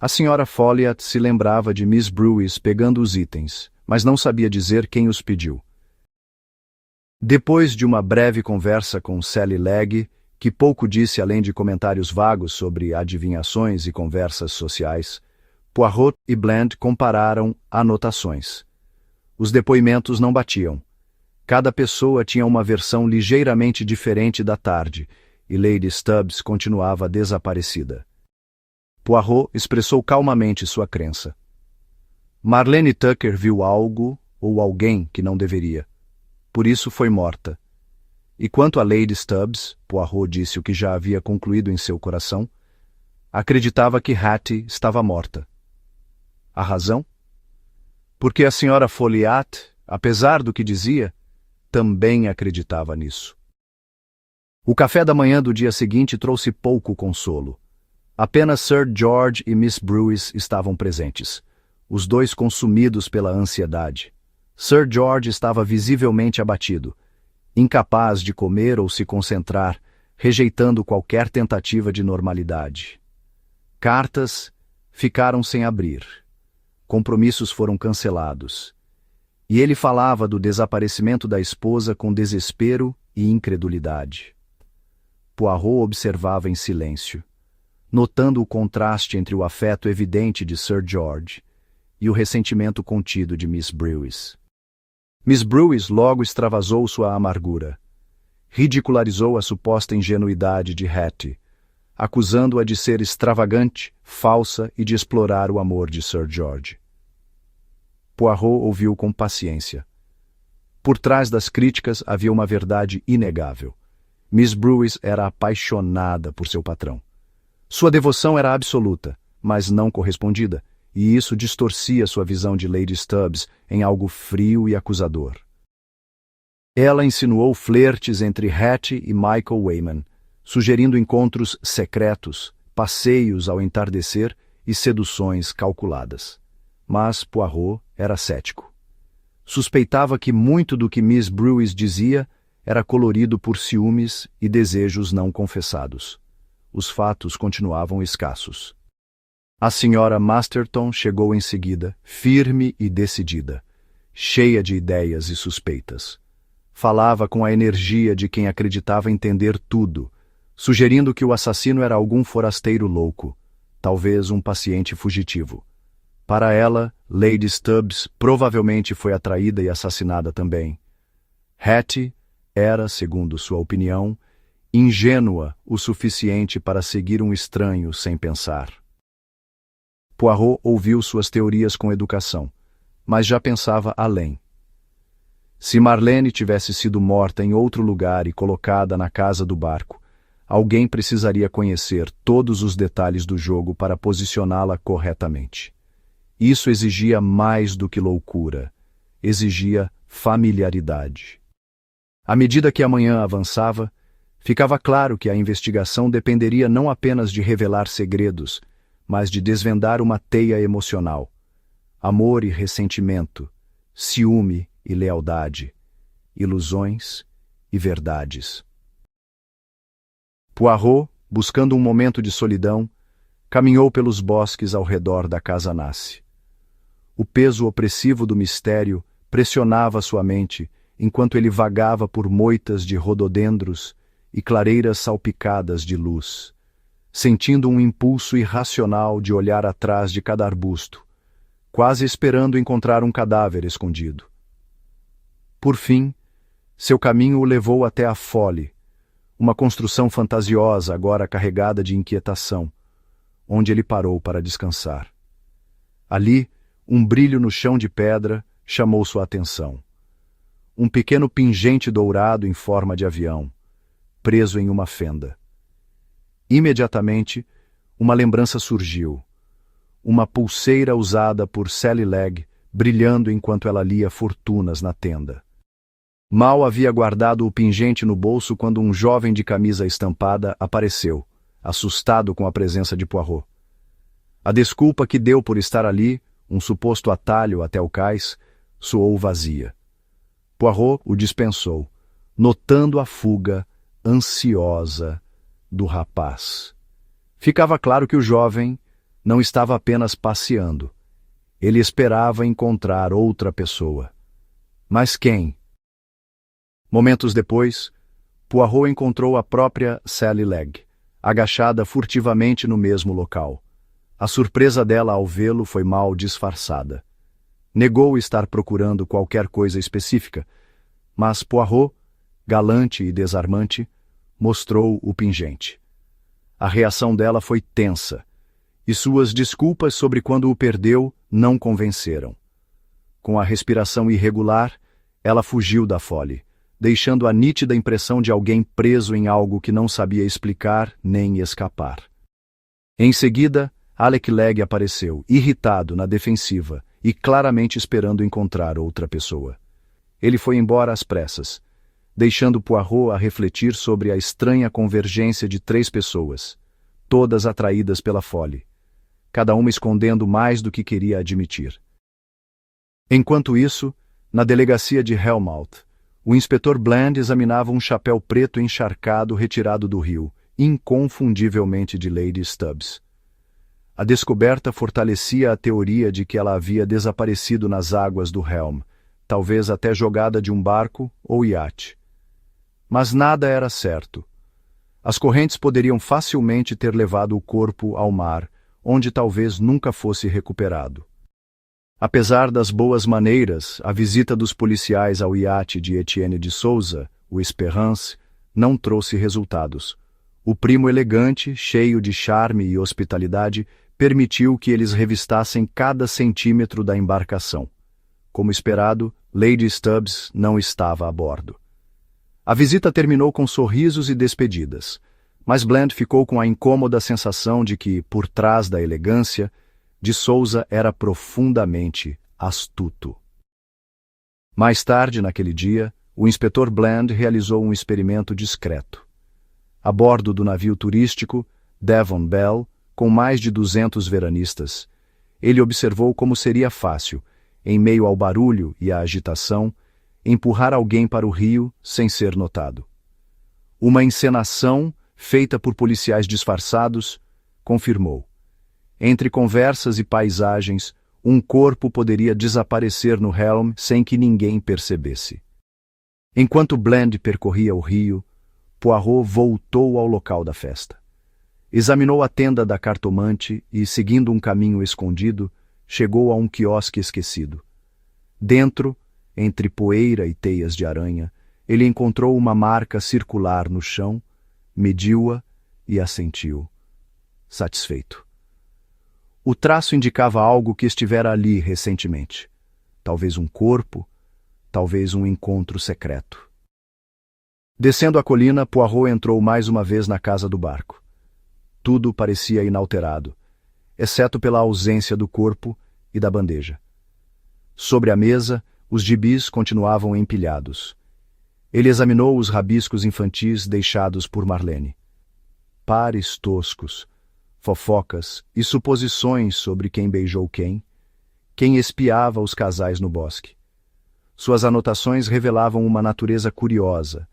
A Sra. Folliot se lembrava de Miss Brewis pegando os itens, mas não sabia dizer quem os pediu. Depois de uma breve conversa com Sally Legg, que pouco disse além de comentários vagos sobre adivinhações e conversas sociais, Poirot e Bland compararam anotações. Os depoimentos não batiam. Cada pessoa tinha uma versão ligeiramente diferente da tarde, e Lady Stubbs continuava desaparecida. Poirot expressou calmamente sua crença. Marlene Tucker viu algo ou alguém que não deveria. Por isso foi morta. E quanto a Lady Stubbs, Poirot disse o que já havia concluído em seu coração, acreditava que Hattie estava morta. A razão? Porque a senhora Folliot, apesar do que dizia, também acreditava nisso. O café da manhã do dia seguinte trouxe pouco consolo. Apenas Sir George e Miss Brewis estavam presentes, os dois consumidos pela ansiedade. Sir George estava visivelmente abatido, incapaz de comer ou se concentrar, rejeitando qualquer tentativa de normalidade. Cartas ficaram sem abrir. Compromissos foram cancelados. E ele falava do desaparecimento da esposa com desespero e incredulidade. Poirot observava em silêncio, notando o contraste entre o afeto evidente de Sir George e o ressentimento contido de Miss Brewis. Miss Brewis logo extravasou sua amargura. Ridicularizou a suposta ingenuidade de Hattie, acusando-a de ser extravagante, falsa e de explorar o amor de Sir George. Poirot ouviu com paciência. Por trás das críticas havia uma verdade inegável. Miss Brewis era apaixonada por seu patrão. Sua devoção era absoluta, mas não correspondida, e isso distorcia sua visão de Lady Stubbs em algo frio e acusador. Ela insinuou flertes entre Hattie e Michael Wayman, sugerindo encontros secretos, passeios ao entardecer e seduções calculadas. Mas Poirot era cético. Suspeitava que muito do que Miss Brewis dizia era colorido por ciúmes e desejos não confessados. Os fatos continuavam escassos. A senhora Masterton chegou em seguida, firme e decidida, cheia de ideias e suspeitas. Falava com a energia de quem acreditava entender tudo, sugerindo que o assassino era algum forasteiro louco, talvez um paciente fugitivo. Para ela, Lady Stubbs provavelmente foi atraída e assassinada também. Hattie era, segundo sua opinião, ingênua o suficiente para seguir um estranho sem pensar. Poirot ouviu suas teorias com educação, mas já pensava além. Se Marlene tivesse sido morta em outro lugar e colocada na casa do barco, alguém precisaria conhecer todos os detalhes do jogo para posicioná-la corretamente. Isso exigia mais do que loucura, exigia familiaridade. À medida que a manhã avançava, ficava claro que a investigação dependeria não apenas de revelar segredos, mas de desvendar uma teia emocional. Amor e ressentimento, ciúme e lealdade, ilusões e verdades. Poirot, buscando um momento de solidão, caminhou pelos bosques ao redor da Casa Nasce. O peso opressivo do mistério pressionava sua mente enquanto ele vagava por moitas de rododendros e clareiras salpicadas de luz, sentindo um impulso irracional de olhar atrás de cada arbusto, quase esperando encontrar um cadáver escondido. Por fim, seu caminho o levou até a Folly, uma construção fantasiosa agora carregada de inquietação, onde ele parou para descansar. Ali, um brilho no chão de pedra chamou sua atenção. Um pequeno pingente dourado em forma de avião, preso em uma fenda. Imediatamente, uma lembrança surgiu. Uma pulseira usada por Sally Legg, brilhando enquanto ela lia fortunas na tenda. Mal havia guardado o pingente no bolso quando um jovem de camisa estampada apareceu, assustado com a presença de Poirot. A desculpa que deu por estar ali, um suposto atalho até o cais, soou vazia. Poirot o dispensou, notando a fuga ansiosa do rapaz. Ficava claro que o jovem não estava apenas passeando. Ele esperava encontrar outra pessoa. Mas quem? Momentos depois, Poirot encontrou a própria Sally Legg, agachada furtivamente no mesmo local. A surpresa dela ao vê-lo foi mal disfarçada. Negou estar procurando qualquer coisa específica, mas Poirot, galante e desarmante, mostrou o pingente. A reação dela foi tensa, e suas desculpas sobre quando o perdeu não convenceram. Com a respiração irregular, ela fugiu da Folly, deixando a nítida impressão de alguém preso em algo que não sabia explicar nem escapar. Em seguida, Alec Legg apareceu, irritado, na defensiva, e claramente esperando encontrar outra pessoa. Ele foi embora às pressas, deixando Poirot a refletir sobre a estranha convergência de 3 pessoas, todas atraídas pela Folly, cada uma escondendo mais do que queria admitir. Enquanto isso, na delegacia de Helmouth, o inspetor Bland examinava um chapéu preto encharcado retirado do rio, inconfundivelmente de Lady Stubbs. A descoberta fortalecia a teoria de que ela havia desaparecido nas águas do Helm, talvez até jogada de um barco ou iate. Mas nada era certo. As correntes poderiam facilmente ter levado o corpo ao mar, onde talvez nunca fosse recuperado. Apesar das boas maneiras, a visita dos policiais ao iate de Etienne de Souza, o Esperance, não trouxe resultados. O primo elegante, cheio de charme e hospitalidade, permitiu que eles revistassem cada centímetro da embarcação. Como esperado, Lady Stubbs não estava a bordo. A visita terminou com sorrisos e despedidas, mas Bland ficou com a incômoda sensação de que, por trás da elegância, de Souza era profundamente astuto. Mais tarde, naquele dia, o inspetor Bland realizou um experimento discreto. A bordo do navio turístico, Devon Belle, com mais de 200 veranistas, ele observou como seria fácil, em meio ao barulho e à agitação, empurrar alguém para o rio sem ser notado. Uma encenação, feita por policiais disfarçados, confirmou. Entre conversas e paisagens, um corpo poderia desaparecer no Helm sem que ninguém percebesse. Enquanto Bland percorria o rio, Poirot voltou ao local da festa. Examinou a tenda da cartomante e, seguindo um caminho escondido, chegou a um quiosque esquecido. Dentro, entre poeira e teias de aranha, ele encontrou uma marca circular no chão, mediu-a e assentiu, satisfeito. O traço indicava algo que estivera ali recentemente. Talvez um corpo, talvez um encontro secreto. Descendo a colina, Poirot entrou mais uma vez na casa do barco. Tudo parecia inalterado, exceto pela ausência do corpo e da bandeja. Sobre a mesa, os gibis continuavam empilhados. Ele examinou os rabiscos infantis deixados por Marlene. Pares toscos, fofocas e suposições sobre quem beijou quem espiava os casais no bosque. Suas anotações revelavam uma natureza curiosa,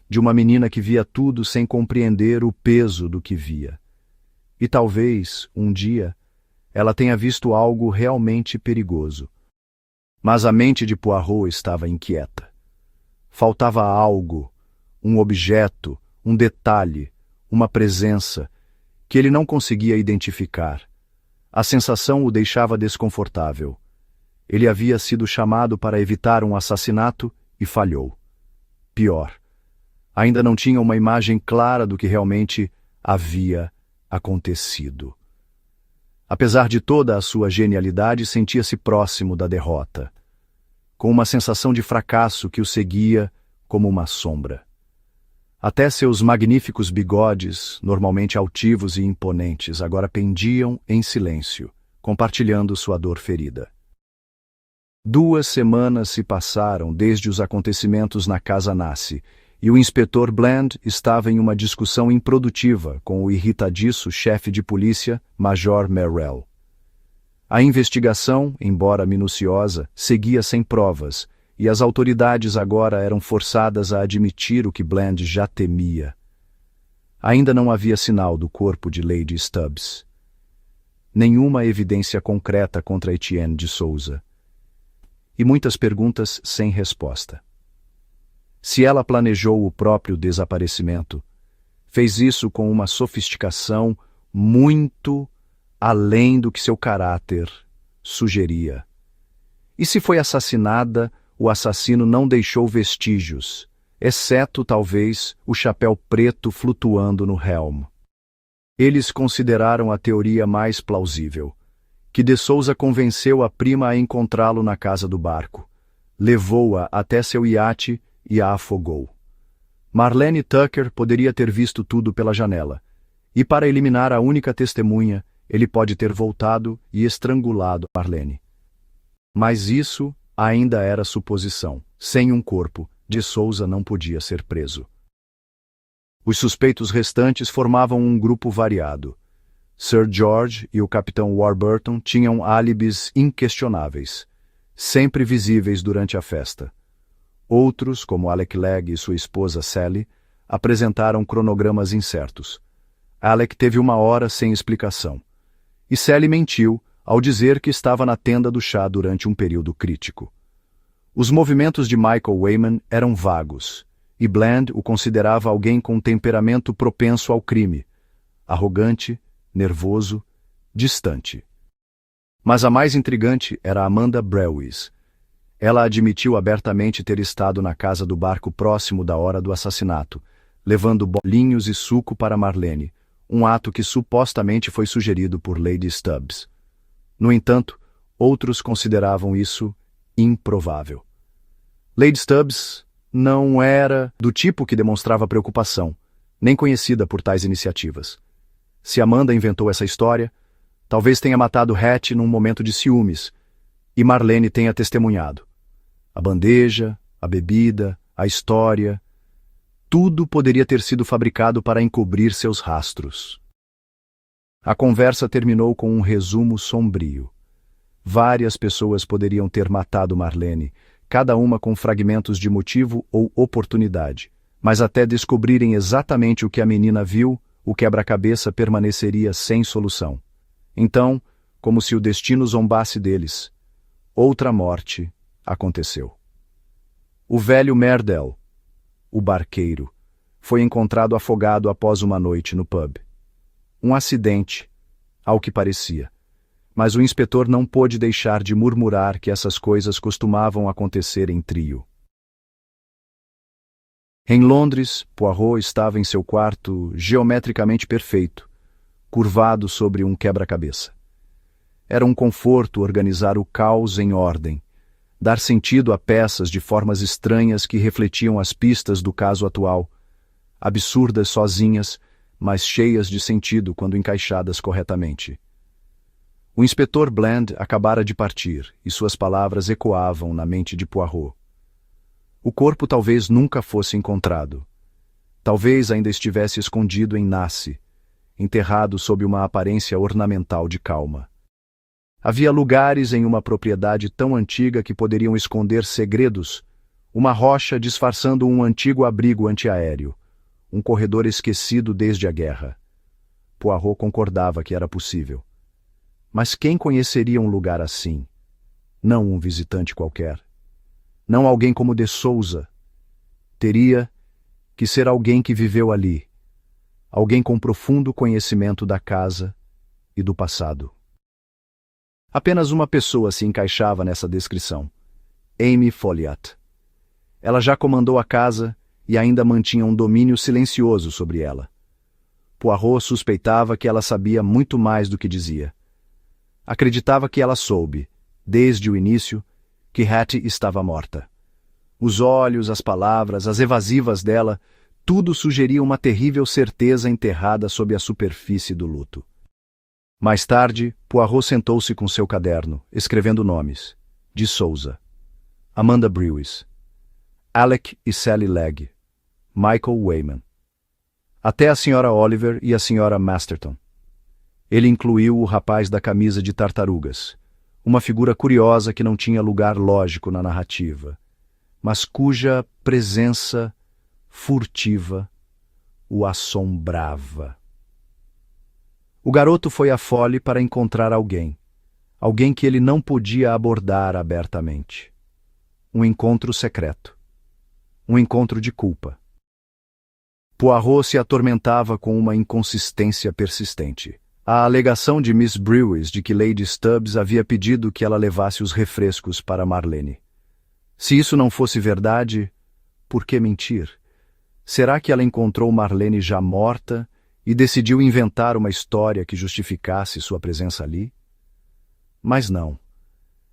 de uma menina que via tudo sem compreender o peso do que via. E talvez, um dia, ela tenha visto algo realmente perigoso. Mas a mente de Poirot estava inquieta. Faltava algo, um objeto, um detalhe, uma presença, que ele não conseguia identificar. A sensação o deixava desconfortável. Ele havia sido chamado para evitar um assassinato e falhou. Pior, ainda não tinha uma imagem clara do que realmente havia acontecido. Apesar de toda a sua genialidade, sentia-se próximo da derrota, com uma sensação de fracasso que o seguia como uma sombra. Até seus magníficos bigodes, normalmente altivos e imponentes, agora pendiam em silêncio, compartilhando sua dor ferida. 2 semanas se passaram desde os acontecimentos na Casa Nassi, e o inspetor Bland estava em uma discussão improdutiva com o irritadiço chefe de polícia, Major Merrell. A investigação, embora minuciosa, seguia sem provas, e as autoridades agora eram forçadas a admitir o que Bland já temia. Ainda não havia sinal do corpo de Lady Stubbs. Nenhuma evidência concreta contra Etienne de Souza. E muitas perguntas sem resposta. Se ela planejou o próprio desaparecimento, fez isso com uma sofisticação muito além do que seu caráter sugeria. E se foi assassinada, o assassino não deixou vestígios, exceto, talvez, o chapéu preto flutuando no Helm. Eles consideraram a teoria mais plausível, que de Souza convenceu a prima a encontrá-lo na casa do barco, levou-a até seu iate e a afogou. Marlene Tucker poderia ter visto tudo pela janela, e para eliminar a única testemunha, ele pode ter voltado e estrangulado Marlene. Mas isso ainda era suposição. Sem um corpo, de Souza não podia ser preso. Os suspeitos restantes formavam um grupo variado. Sir George e o capitão Warburton tinham álibis inquestionáveis, sempre visíveis durante a festa. Outros, como Alec Legg e sua esposa Sally, apresentaram cronogramas incertos. Alec teve 1 hora sem explicação. E Sally mentiu ao dizer que estava na tenda do chá durante um período crítico. Os movimentos de Michael Wayman eram vagos, e Bland o considerava alguém com temperamento propenso ao crime, arrogante, nervoso, distante. Mas a mais intrigante era Amanda Brewis. Ela admitiu abertamente ter estado na casa do barco próximo da hora do assassinato, levando bolinhos e suco para Marlene, um ato que supostamente foi sugerido por Lady Stubbs. No entanto, outros consideravam isso improvável. Lady Stubbs não era do tipo que demonstrava preocupação, nem conhecida por tais iniciativas. Se Amanda inventou essa história, talvez tenha matado Hattie num momento de ciúmes, e Marlene tenha testemunhado. A bandeja, a bebida, a história, tudo poderia ter sido fabricado para encobrir seus rastros. A conversa terminou com um resumo sombrio. Várias pessoas poderiam ter matado Marlene, cada uma com fragmentos de motivo ou oportunidade, mas até descobrirem exatamente o que a menina viu, o quebra-cabeça permaneceria sem solução. Então, como se o destino zombasse deles, outra morte aconteceu. O velho Merdell, o barqueiro, foi encontrado afogado após uma noite no pub. Um acidente, ao que parecia. Mas o inspetor não pôde deixar de murmurar que essas coisas costumavam acontecer em trio. Em Londres, Poirot estava em seu quarto geometricamente perfeito, curvado sobre um quebra-cabeça. Era um conforto organizar o caos em ordem, dar sentido a peças de formas estranhas que refletiam as pistas do caso atual, absurdas sozinhas, mas cheias de sentido quando encaixadas corretamente. O inspetor Bland acabara de partir, e suas palavras ecoavam na mente de Poirot. O corpo talvez nunca fosse encontrado. Talvez ainda estivesse escondido em Nasse, enterrado sob uma aparência ornamental de calma. Havia lugares em uma propriedade tão antiga que poderiam esconder segredos, uma rocha disfarçando um antigo abrigo antiaéreo, um corredor esquecido desde a guerra. Poirot concordava que era possível. Mas quem conheceria um lugar assim? Não um visitante qualquer. Não alguém como de Souza. Teria que ser alguém que viveu ali. Alguém com profundo conhecimento da casa e do passado. Apenas uma pessoa se encaixava nessa descrição. Amy Folliot. Ela já comandou a casa e ainda mantinha um domínio silencioso sobre ela. Poirot suspeitava que ela sabia muito mais do que dizia. Acreditava que ela soube, desde o início, que Hattie estava morta. Os olhos, as palavras, as evasivas dela, tudo sugeria uma terrível certeza enterrada sob a superfície do luto. Mais tarde, Poirot sentou-se com seu caderno, escrevendo nomes. De Souza, Amanda Brewis, Alec e Sally Legg, Michael Wayman. Até a Sra. Oliver e a Sra. Masterton. Ele incluiu o rapaz da camisa de tartarugas, uma figura curiosa que não tinha lugar lógico na narrativa, mas cuja presença furtiva o assombrava. O garoto foi à Folly para encontrar alguém que ele não podia abordar abertamente. Um encontro secreto. Um encontro de culpa. Poirot se atormentava com uma inconsistência persistente. A alegação de Miss Brewis de que Lady Stubbs havia pedido que ela levasse os refrescos para Marlene. Se isso não fosse verdade, por que mentir? Será que ela encontrou Marlene já morta e decidiu inventar uma história que justificasse sua presença ali? Mas não.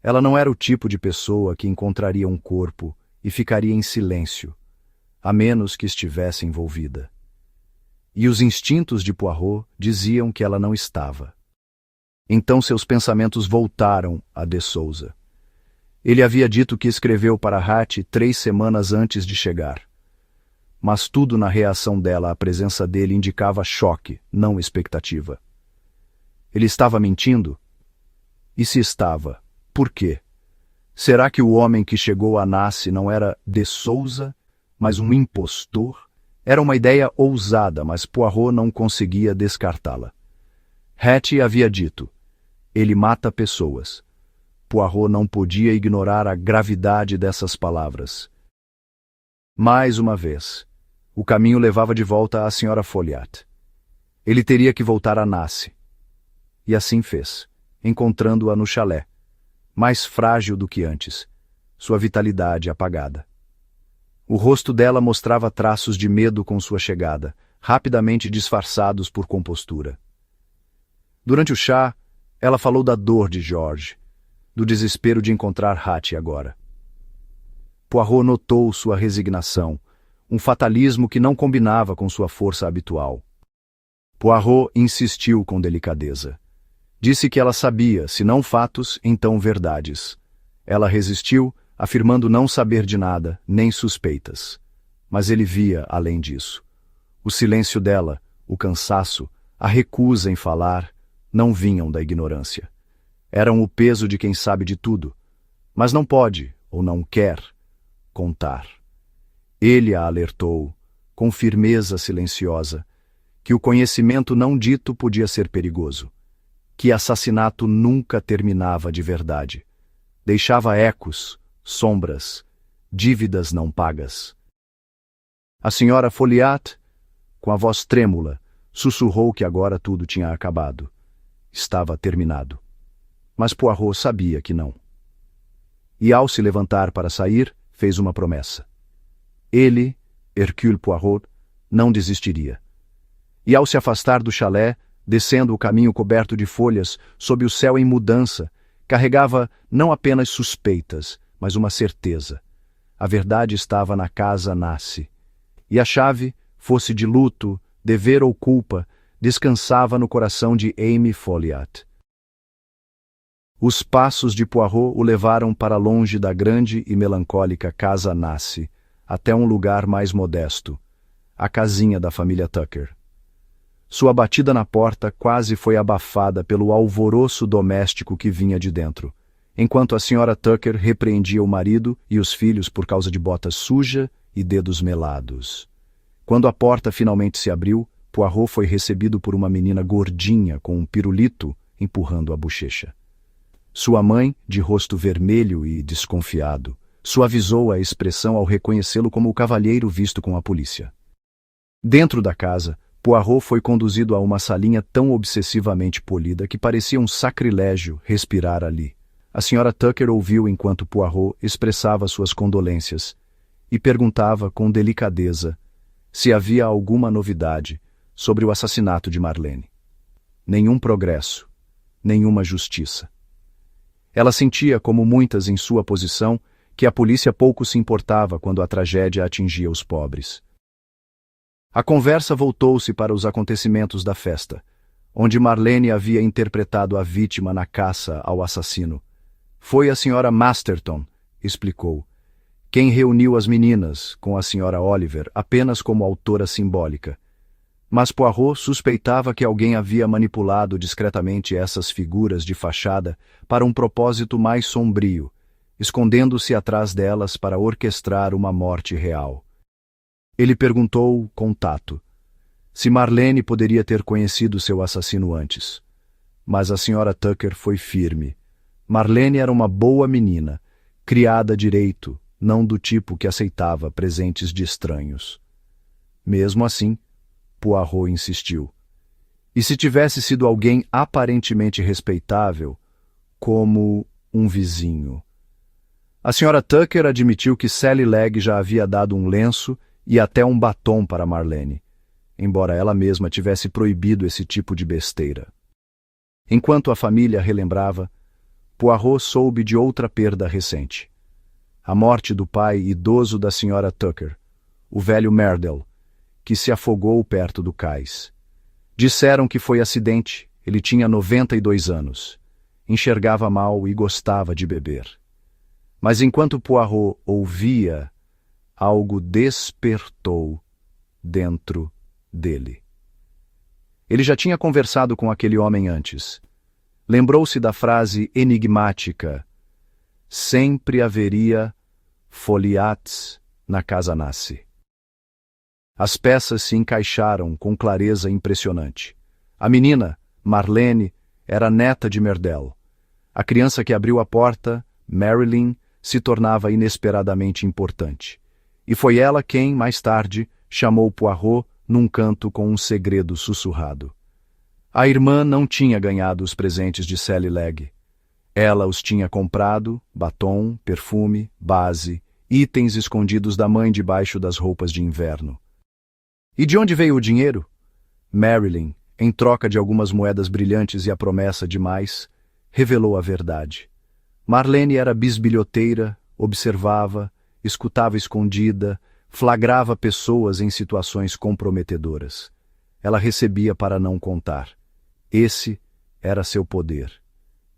Ela não era o tipo de pessoa que encontraria um corpo e ficaria em silêncio, a menos que estivesse envolvida. E os instintos de Poirot diziam que ela não estava. Então seus pensamentos voltaram a de Souza. Ele havia dito que escreveu para Hattie 3 semanas antes de chegar. Mas tudo na reação dela à presença dele indicava choque, não expectativa. Ele estava mentindo? E se estava, por quê? Será que o homem que chegou a Nasse não era de Souza, mas um impostor? Era uma ideia ousada, mas Poirot não conseguia descartá-la. Hattie havia dito, ele mata pessoas. Poirot não podia ignorar a gravidade dessas palavras. Mais uma vez, o caminho levava de volta à Sra. Folliot. Ele teria que voltar a Nasse. E assim fez, encontrando-a no chalé, mais frágil do que antes, sua vitalidade apagada. O rosto dela mostrava traços de medo com sua chegada, rapidamente disfarçados por compostura. Durante o chá, ela falou da dor de George, do desespero de encontrar Hattie agora. Poirot notou sua resignação, um fatalismo que não combinava com sua força habitual. Poirot insistiu com delicadeza. Disse que ela sabia, se não fatos, então verdades. Ela resistiu, afirmando não saber de nada, nem suspeitas. Mas ele via além disso. O silêncio dela, o cansaço, a recusa em falar, não vinham da ignorância. Eram o peso de quem sabe de tudo, mas não pode, ou não quer, contar. Ele a alertou, com firmeza silenciosa, que o conhecimento não dito podia ser perigoso, que assassinato nunca terminava de verdade. Deixava ecos, sombras, dívidas não pagas. A Sra. Folliot, com a voz trêmula, sussurrou que agora tudo tinha acabado. Estava terminado. Mas Poirot sabia que não. E ao se levantar para sair, fez uma promessa. Ele, Hercule Poirot, não desistiria. E ao se afastar do chalé, descendo o caminho coberto de folhas, sob o céu em mudança, carregava não apenas suspeitas, mas uma certeza. A verdade estava na casa Nasse. E a chave, fosse de luto, dever ou culpa, descansava no coração de Amy Folliot. Os passos de Poirot o levaram para longe da grande e melancólica casa Nasse, até um lugar mais modesto, a casinha da família Tucker. Sua batida na porta quase foi abafada pelo alvoroço doméstico que vinha de dentro, enquanto a Sra. Tucker repreendia o marido e os filhos por causa de bota suja e dedos melados. Quando a porta finalmente se abriu, Poirot foi recebido por uma menina gordinha com um pirulito empurrando a bochecha. Sua mãe, de rosto vermelho e desconfiado, suavizou a expressão ao reconhecê-lo como o cavalheiro visto com a polícia. Dentro da casa, Poirot foi conduzido a uma salinha tão obsessivamente polida que parecia um sacrilégio respirar ali. A Sra. Tucker ouviu enquanto Poirot expressava suas condolências e perguntava com delicadeza se havia alguma novidade sobre o assassinato de Marlene. Nenhum progresso, nenhuma justiça. Ela sentia, como muitas em sua posição, que a polícia pouco se importava quando a tragédia atingia os pobres. A conversa voltou-se para os acontecimentos da festa, onde Marlene havia interpretado a vítima na caça ao assassino. Foi a Sra. Masterton, explicou, quem reuniu as meninas com a Sra. Oliver apenas como autora simbólica. Mas Poirot suspeitava que alguém havia manipulado discretamente essas figuras de fachada para um propósito mais sombrio, escondendo-se atrás delas para orquestrar uma morte real. Ele perguntou, com tato, se Marlene poderia ter conhecido seu assassino antes. Mas a Sra. Tucker foi firme. Marlene era uma boa menina, criada direito, não do tipo que aceitava presentes de estranhos. Mesmo assim, Poirot insistiu. E se tivesse sido alguém aparentemente respeitável, como um vizinho? A senhora Tucker admitiu que Sally Legg já havia dado um lenço e até um batom para Marlene, embora ela mesma tivesse proibido esse tipo de besteira. Enquanto a família relembrava, Poirot soube de outra perda recente. A morte do pai idoso da senhora Tucker, o velho Merdell, que se afogou perto do cais. Disseram que foi acidente, ele tinha 92 anos. Enxergava mal e gostava de beber. Mas enquanto Poirot ouvia, algo despertou dentro dele. Ele já tinha conversado com aquele homem antes. Lembrou-se da frase enigmática: sempre haveria foliats na casa Nassi. As peças se encaixaram com clareza impressionante. A menina, Marlene, era neta de Merdell. A criança que abriu a porta, Marilyn, se tornava inesperadamente importante. E foi ela quem, mais tarde, chamou Poirot num canto com um segredo sussurrado. A irmã não tinha ganhado os presentes de Sally Legg. Ela os tinha comprado, batom, perfume, base, itens escondidos da mãe debaixo das roupas de inverno. E de onde veio o dinheiro? Marilyn, em troca de algumas moedas brilhantes e a promessa de mais, revelou a verdade. Marlene era bisbilhoteira, observava, escutava escondida, flagrava pessoas em situações comprometedoras. Ela recebia para não contar. Esse era seu poder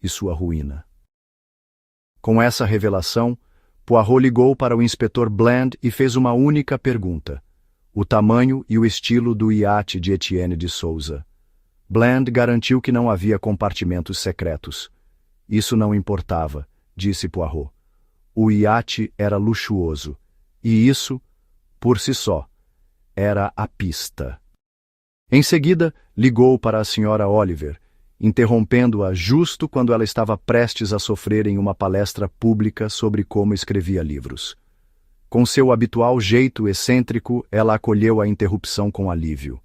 e sua ruína. Com essa revelação, Poirot ligou para o inspetor Bland e fez uma única pergunta: o tamanho e o estilo do iate de Etienne de Souza. Bland garantiu que não havia compartimentos secretos. Isso não importava, disse Poirot. O iate era luxuoso, e isso, por si só, era a pista. Em seguida, ligou para a senhora Oliver, interrompendo-a justo quando ela estava prestes a sofrer em uma palestra pública sobre como escrevia livros. Com seu habitual jeito excêntrico, ela acolheu a interrupção com alívio.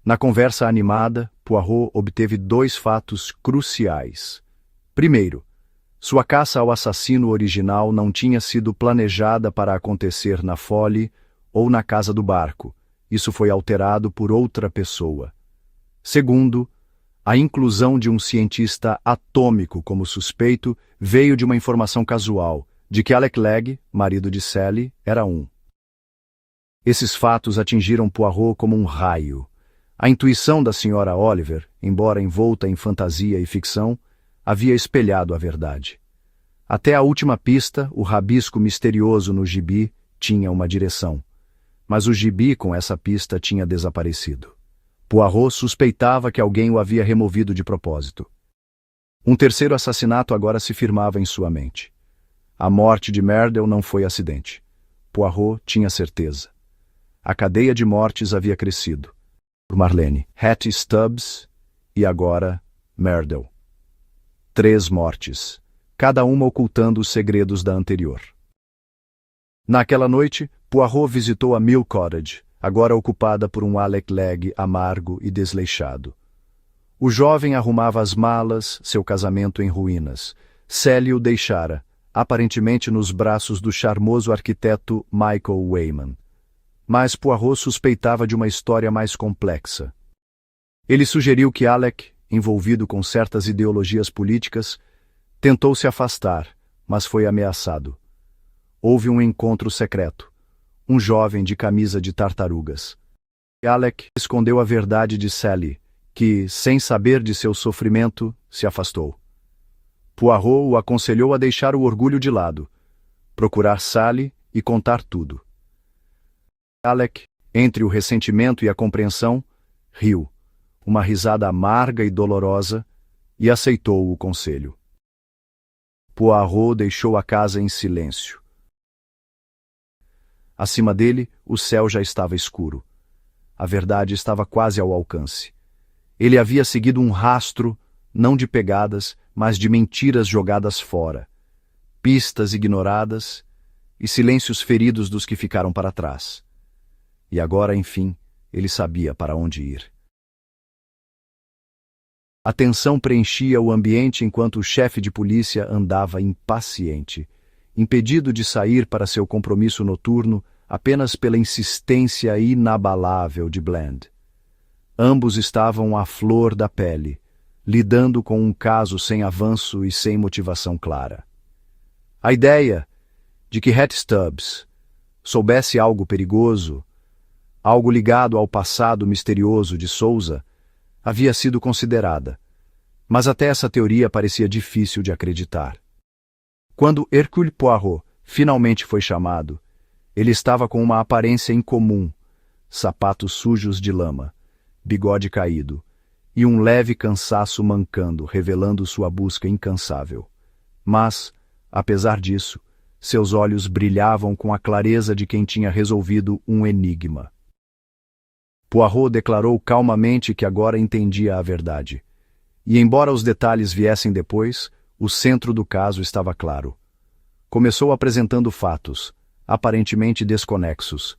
Na conversa animada, Poirot obteve 2 fatos cruciais. Primeiro, sua caça ao assassino original não tinha sido planejada para acontecer na Folly ou na Casa do Barco. Isso foi alterado por outra pessoa. Segundo, a inclusão de um cientista atômico como suspeito veio de uma informação casual, de que Alec Legg, marido de Sally, era um. Esses fatos atingiram Poirot como um raio. A intuição da senhora Oliver, embora envolta em fantasia e ficção, havia espelhado a verdade. Até a última pista, o rabisco misterioso no gibi tinha uma direção. Mas o gibi com essa pista tinha desaparecido. Poirot suspeitava que alguém o havia removido de propósito. Um terceiro assassinato agora se firmava em sua mente. A morte de Merdell não foi acidente. Poirot tinha certeza. A cadeia de mortes havia crescido. Por Marlene, Hattie Stubbs e agora Merdell. 3 mortes, cada uma ocultando os segredos da anterior. Naquela noite, Poirot visitou a Mill Cottage, agora ocupada por um Alec Legg amargo e desleixado. O jovem arrumava as malas, seu casamento em ruínas. Sally o deixara, aparentemente nos braços do charmoso arquiteto Michael Wayman. Mas Poirot suspeitava de uma história mais complexa. Ele sugeriu que Alec, envolvido com certas ideologias políticas, tentou se afastar, mas foi ameaçado. Houve um encontro secreto. Um jovem de camisa de tartarugas. Alec escondeu a verdade de Sally, que, sem saber de seu sofrimento, se afastou. Poirot o aconselhou a deixar o orgulho de lado, procurar Sally e contar tudo. Alec, entre o ressentimento e a compreensão, riu, uma risada amarga e dolorosa, e aceitou o conselho. Poirot deixou a casa em silêncio. Acima dele, o céu já estava escuro. A verdade estava quase ao alcance. Ele havia seguido um rastro, não de pegadas, mas de mentiras jogadas fora, pistas ignoradas e silêncios feridos dos que ficaram para trás. E agora, enfim, ele sabia para onde ir. A tensão preenchia o ambiente enquanto o chefe de polícia andava impaciente, impedido de sair para seu compromisso noturno apenas pela insistência inabalável de Bland. Ambos estavam à flor da pele, lidando com um caso sem avanço e sem motivação clara. A ideia de que Hattie Stubbs soubesse algo perigoso, algo ligado ao passado misterioso de Souza, havia sido considerada, mas até essa teoria parecia difícil de acreditar. Quando Hercule Poirot finalmente foi chamado, ele estava com uma aparência incomum, sapatos sujos de lama, bigode caído e um leve cansaço mancando, revelando sua busca incansável. Mas, apesar disso, seus olhos brilhavam com a clareza de quem tinha resolvido um enigma. Poirot declarou calmamente que agora entendia a verdade. E embora os detalhes viessem depois, o centro do caso estava claro. Começou apresentando fatos, aparentemente desconexos,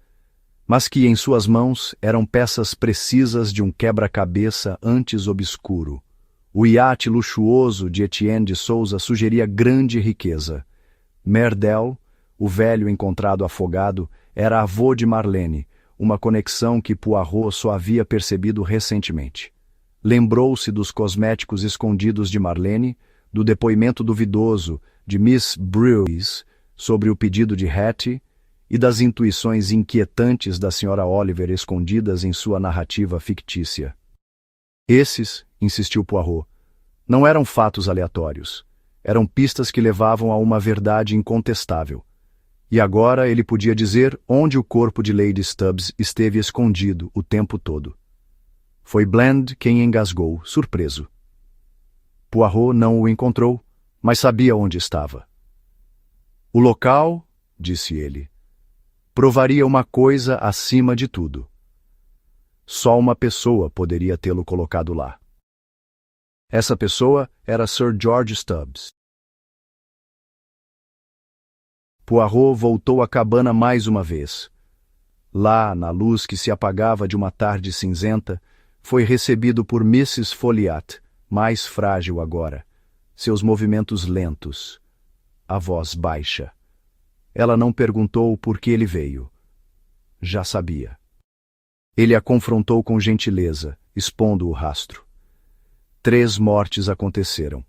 mas que em suas mãos eram peças precisas de um quebra-cabeça antes obscuro. O iate luxuoso de Etienne de Souza sugeria grande riqueza. Merdel, o velho encontrado afogado, era avô de Marlene, uma conexão que Poirot só havia percebido recentemente. Lembrou-se dos cosméticos escondidos de Marlene, do depoimento duvidoso de Miss Brewis sobre o pedido de Hattie e das intuições inquietantes da Sra. Oliver escondidas em sua narrativa fictícia. Esses, insistiu Poirot, não eram fatos aleatórios. Eram pistas que levavam a uma verdade incontestável. E agora ele podia dizer onde o corpo de Lady Stubbs esteve escondido o tempo todo. Foi Bland quem engasgou, surpreso. Poirot não o encontrou, mas sabia onde estava. O local, disse ele, provaria uma coisa acima de tudo. Só uma pessoa poderia tê-lo colocado lá. Essa pessoa era Sir George Stubbs. Poirot voltou à cabana mais uma vez. Lá, na luz que se apagava de uma tarde cinzenta, foi recebido por Mrs. Folliot, mais frágil agora, seus movimentos lentos, a voz baixa. Ela não perguntou por que ele veio. Já sabia. Ele a confrontou com gentileza, expondo o rastro. 3 mortes aconteceram.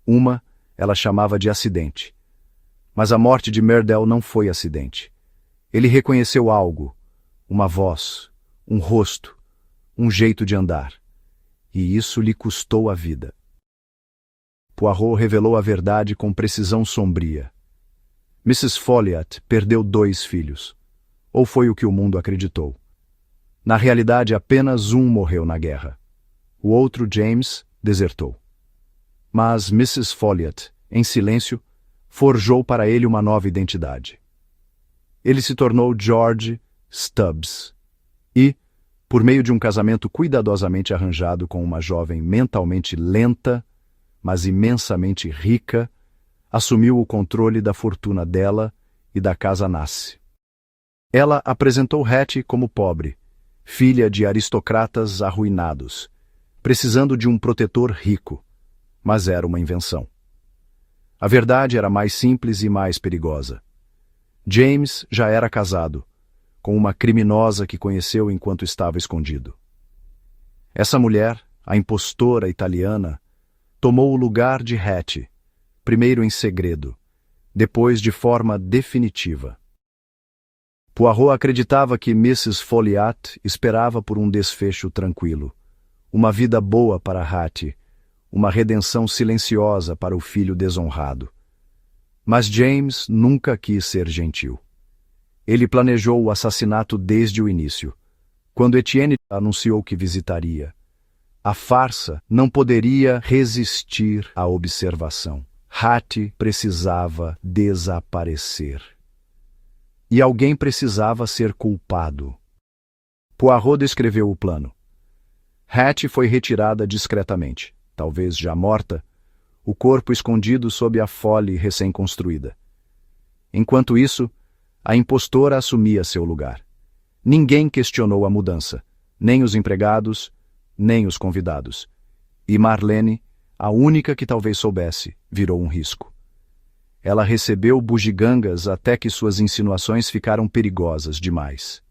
Uma, ela chamava de acidente. Mas a morte de Merdel não foi acidente. Ele reconheceu algo, uma voz, um rosto, um jeito de andar. E isso lhe custou a vida. Poirot revelou a verdade com precisão sombria. Mrs. Folliot perdeu 2 filhos. Ou foi o que o mundo acreditou. Na realidade, apenas um morreu na guerra. O outro, James, desertou. Mas Mrs. Folliot, em silêncio, forjou para ele uma nova identidade. Ele se tornou George Stubbs e, por meio de um casamento cuidadosamente arranjado com uma jovem mentalmente lenta, mas imensamente rica, assumiu o controle da fortuna dela e da casa Nasse. Ela apresentou Hattie como pobre, filha de aristocratas arruinados, precisando de um protetor rico, mas era uma invenção. A verdade era mais simples e mais perigosa. James já era casado, com uma criminosa que conheceu enquanto estava escondido. Essa mulher, a impostora italiana, tomou o lugar de Hattie, primeiro em segredo, depois de forma definitiva. Poirot acreditava que Mrs. Folliot esperava por um desfecho tranquilo, uma vida boa para Hattie, uma redenção silenciosa para o filho desonrado. Mas James nunca quis ser gentil. Ele planejou o assassinato desde o início, quando Etienne anunciou que visitaria. A farsa não poderia resistir à observação. Hattie precisava desaparecer. E alguém precisava ser culpado. Poirot descreveu o plano. Hattie foi retirada discretamente, talvez já morta, o corpo escondido sob a fole recém-construída. Enquanto isso, a impostora assumia seu lugar. Ninguém questionou a mudança, nem os empregados, nem os convidados. E Marlene, a única que talvez soubesse, virou um risco. Ela recebeu bugigangas até que suas insinuações ficaram perigosas demais.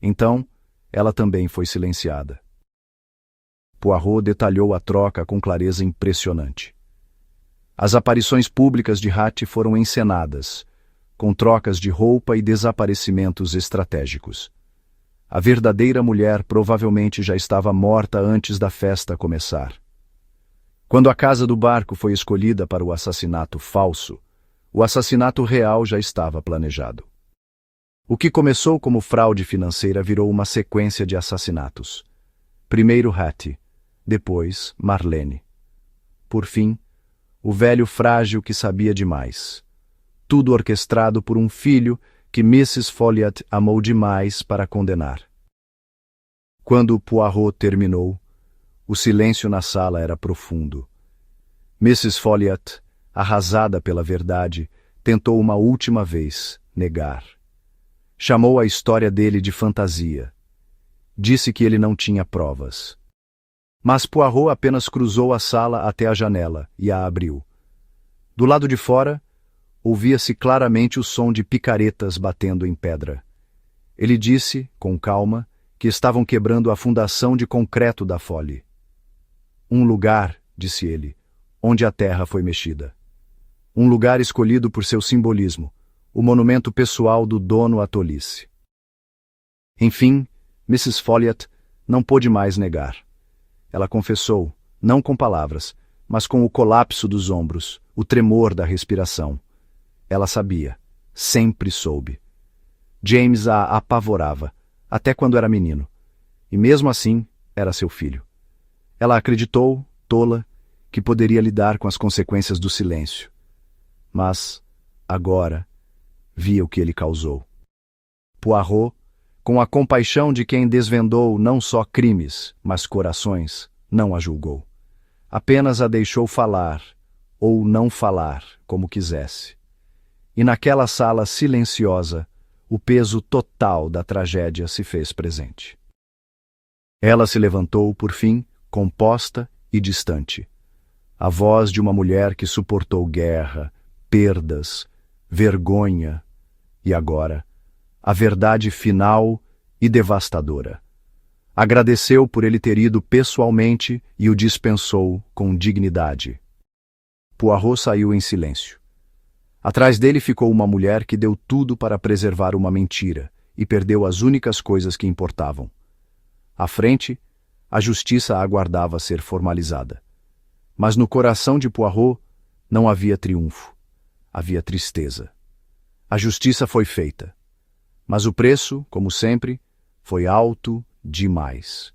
Então, ela também foi silenciada. Poirot detalhou a troca com clareza impressionante. As aparições públicas de Hattie foram encenadas, com trocas de roupa e desaparecimentos estratégicos. A verdadeira mulher provavelmente já estava morta antes da festa começar. Quando a casa do barco foi escolhida para o assassinato falso, o assassinato real já estava planejado. O que começou como fraude financeira virou uma sequência de assassinatos. Primeiro Hattie, depois Marlene. Por fim, o velho frágil que sabia demais. Tudo orquestrado por um filho que Mrs. Folliot amou demais para condenar. Quando Poirot terminou, o silêncio na sala era profundo. Mrs. Folliot, arrasada pela verdade, tentou uma última vez negar. Chamou a história dele de fantasia. Disse que ele não tinha provas. Mas Poirot apenas cruzou a sala até a janela e a abriu. Do lado de fora, ouvia-se claramente o som de picaretas batendo em pedra. Ele disse, com calma, que estavam quebrando a fundação de concreto da Folly. Um lugar, disse ele, onde a terra foi mexida. Um lugar escolhido por seu simbolismo, o monumento pessoal do dono à tolice. Enfim, Mrs. Folliot não pôde mais negar. Ela confessou, não com palavras, mas com o colapso dos ombros, o tremor da respiração. Ela sabia, sempre soube. James a apavorava, até quando era menino, e mesmo assim era seu filho. Ela acreditou, tola, que poderia lidar com as consequências do silêncio. Mas, agora, via o que ele causou. Poirot, com a compaixão de quem desvendou não só crimes, mas corações, não a julgou. Apenas a deixou falar, ou não falar, como quisesse. E naquela sala silenciosa, o peso total da tragédia se fez presente. Ela se levantou, por fim, composta e distante. A voz de uma mulher que suportou guerra, perdas, vergonha e agora, a verdade final e devastadora. Agradeceu por ele ter ido pessoalmente e o dispensou com dignidade. Poirot saiu em silêncio. Atrás dele ficou uma mulher que deu tudo para preservar uma mentira e perdeu as únicas coisas que importavam. À frente, a justiça aguardava ser formalizada. Mas no coração de Poirot não havia triunfo, havia tristeza. A justiça foi feita, mas o preço, como sempre, foi alto demais.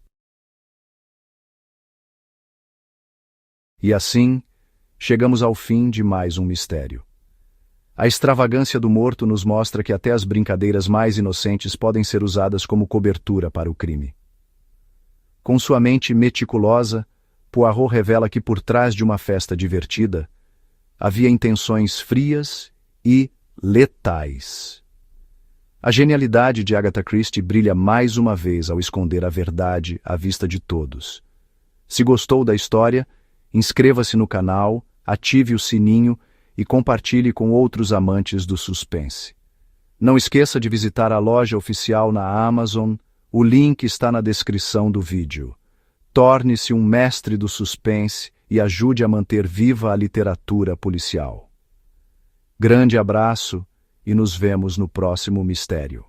E assim, chegamos ao fim de mais um mistério. A extravagância do morto nos mostra que até as brincadeiras mais inocentes podem ser usadas como cobertura para o crime. Com sua mente meticulosa, Poirot revela que por trás de uma festa divertida, havia intenções frias e letais. A genialidade de Agatha Christie brilha mais uma vez ao esconder a verdade à vista de todos. Se gostou da história, inscreva-se no canal, ative o sininho e compartilhe com outros amantes do suspense. Não esqueça de visitar a loja oficial na Amazon, o link está na descrição do vídeo. Torne-se um mestre do suspense e ajude a manter viva a literatura policial. Grande abraço e nos vemos no próximo mistério.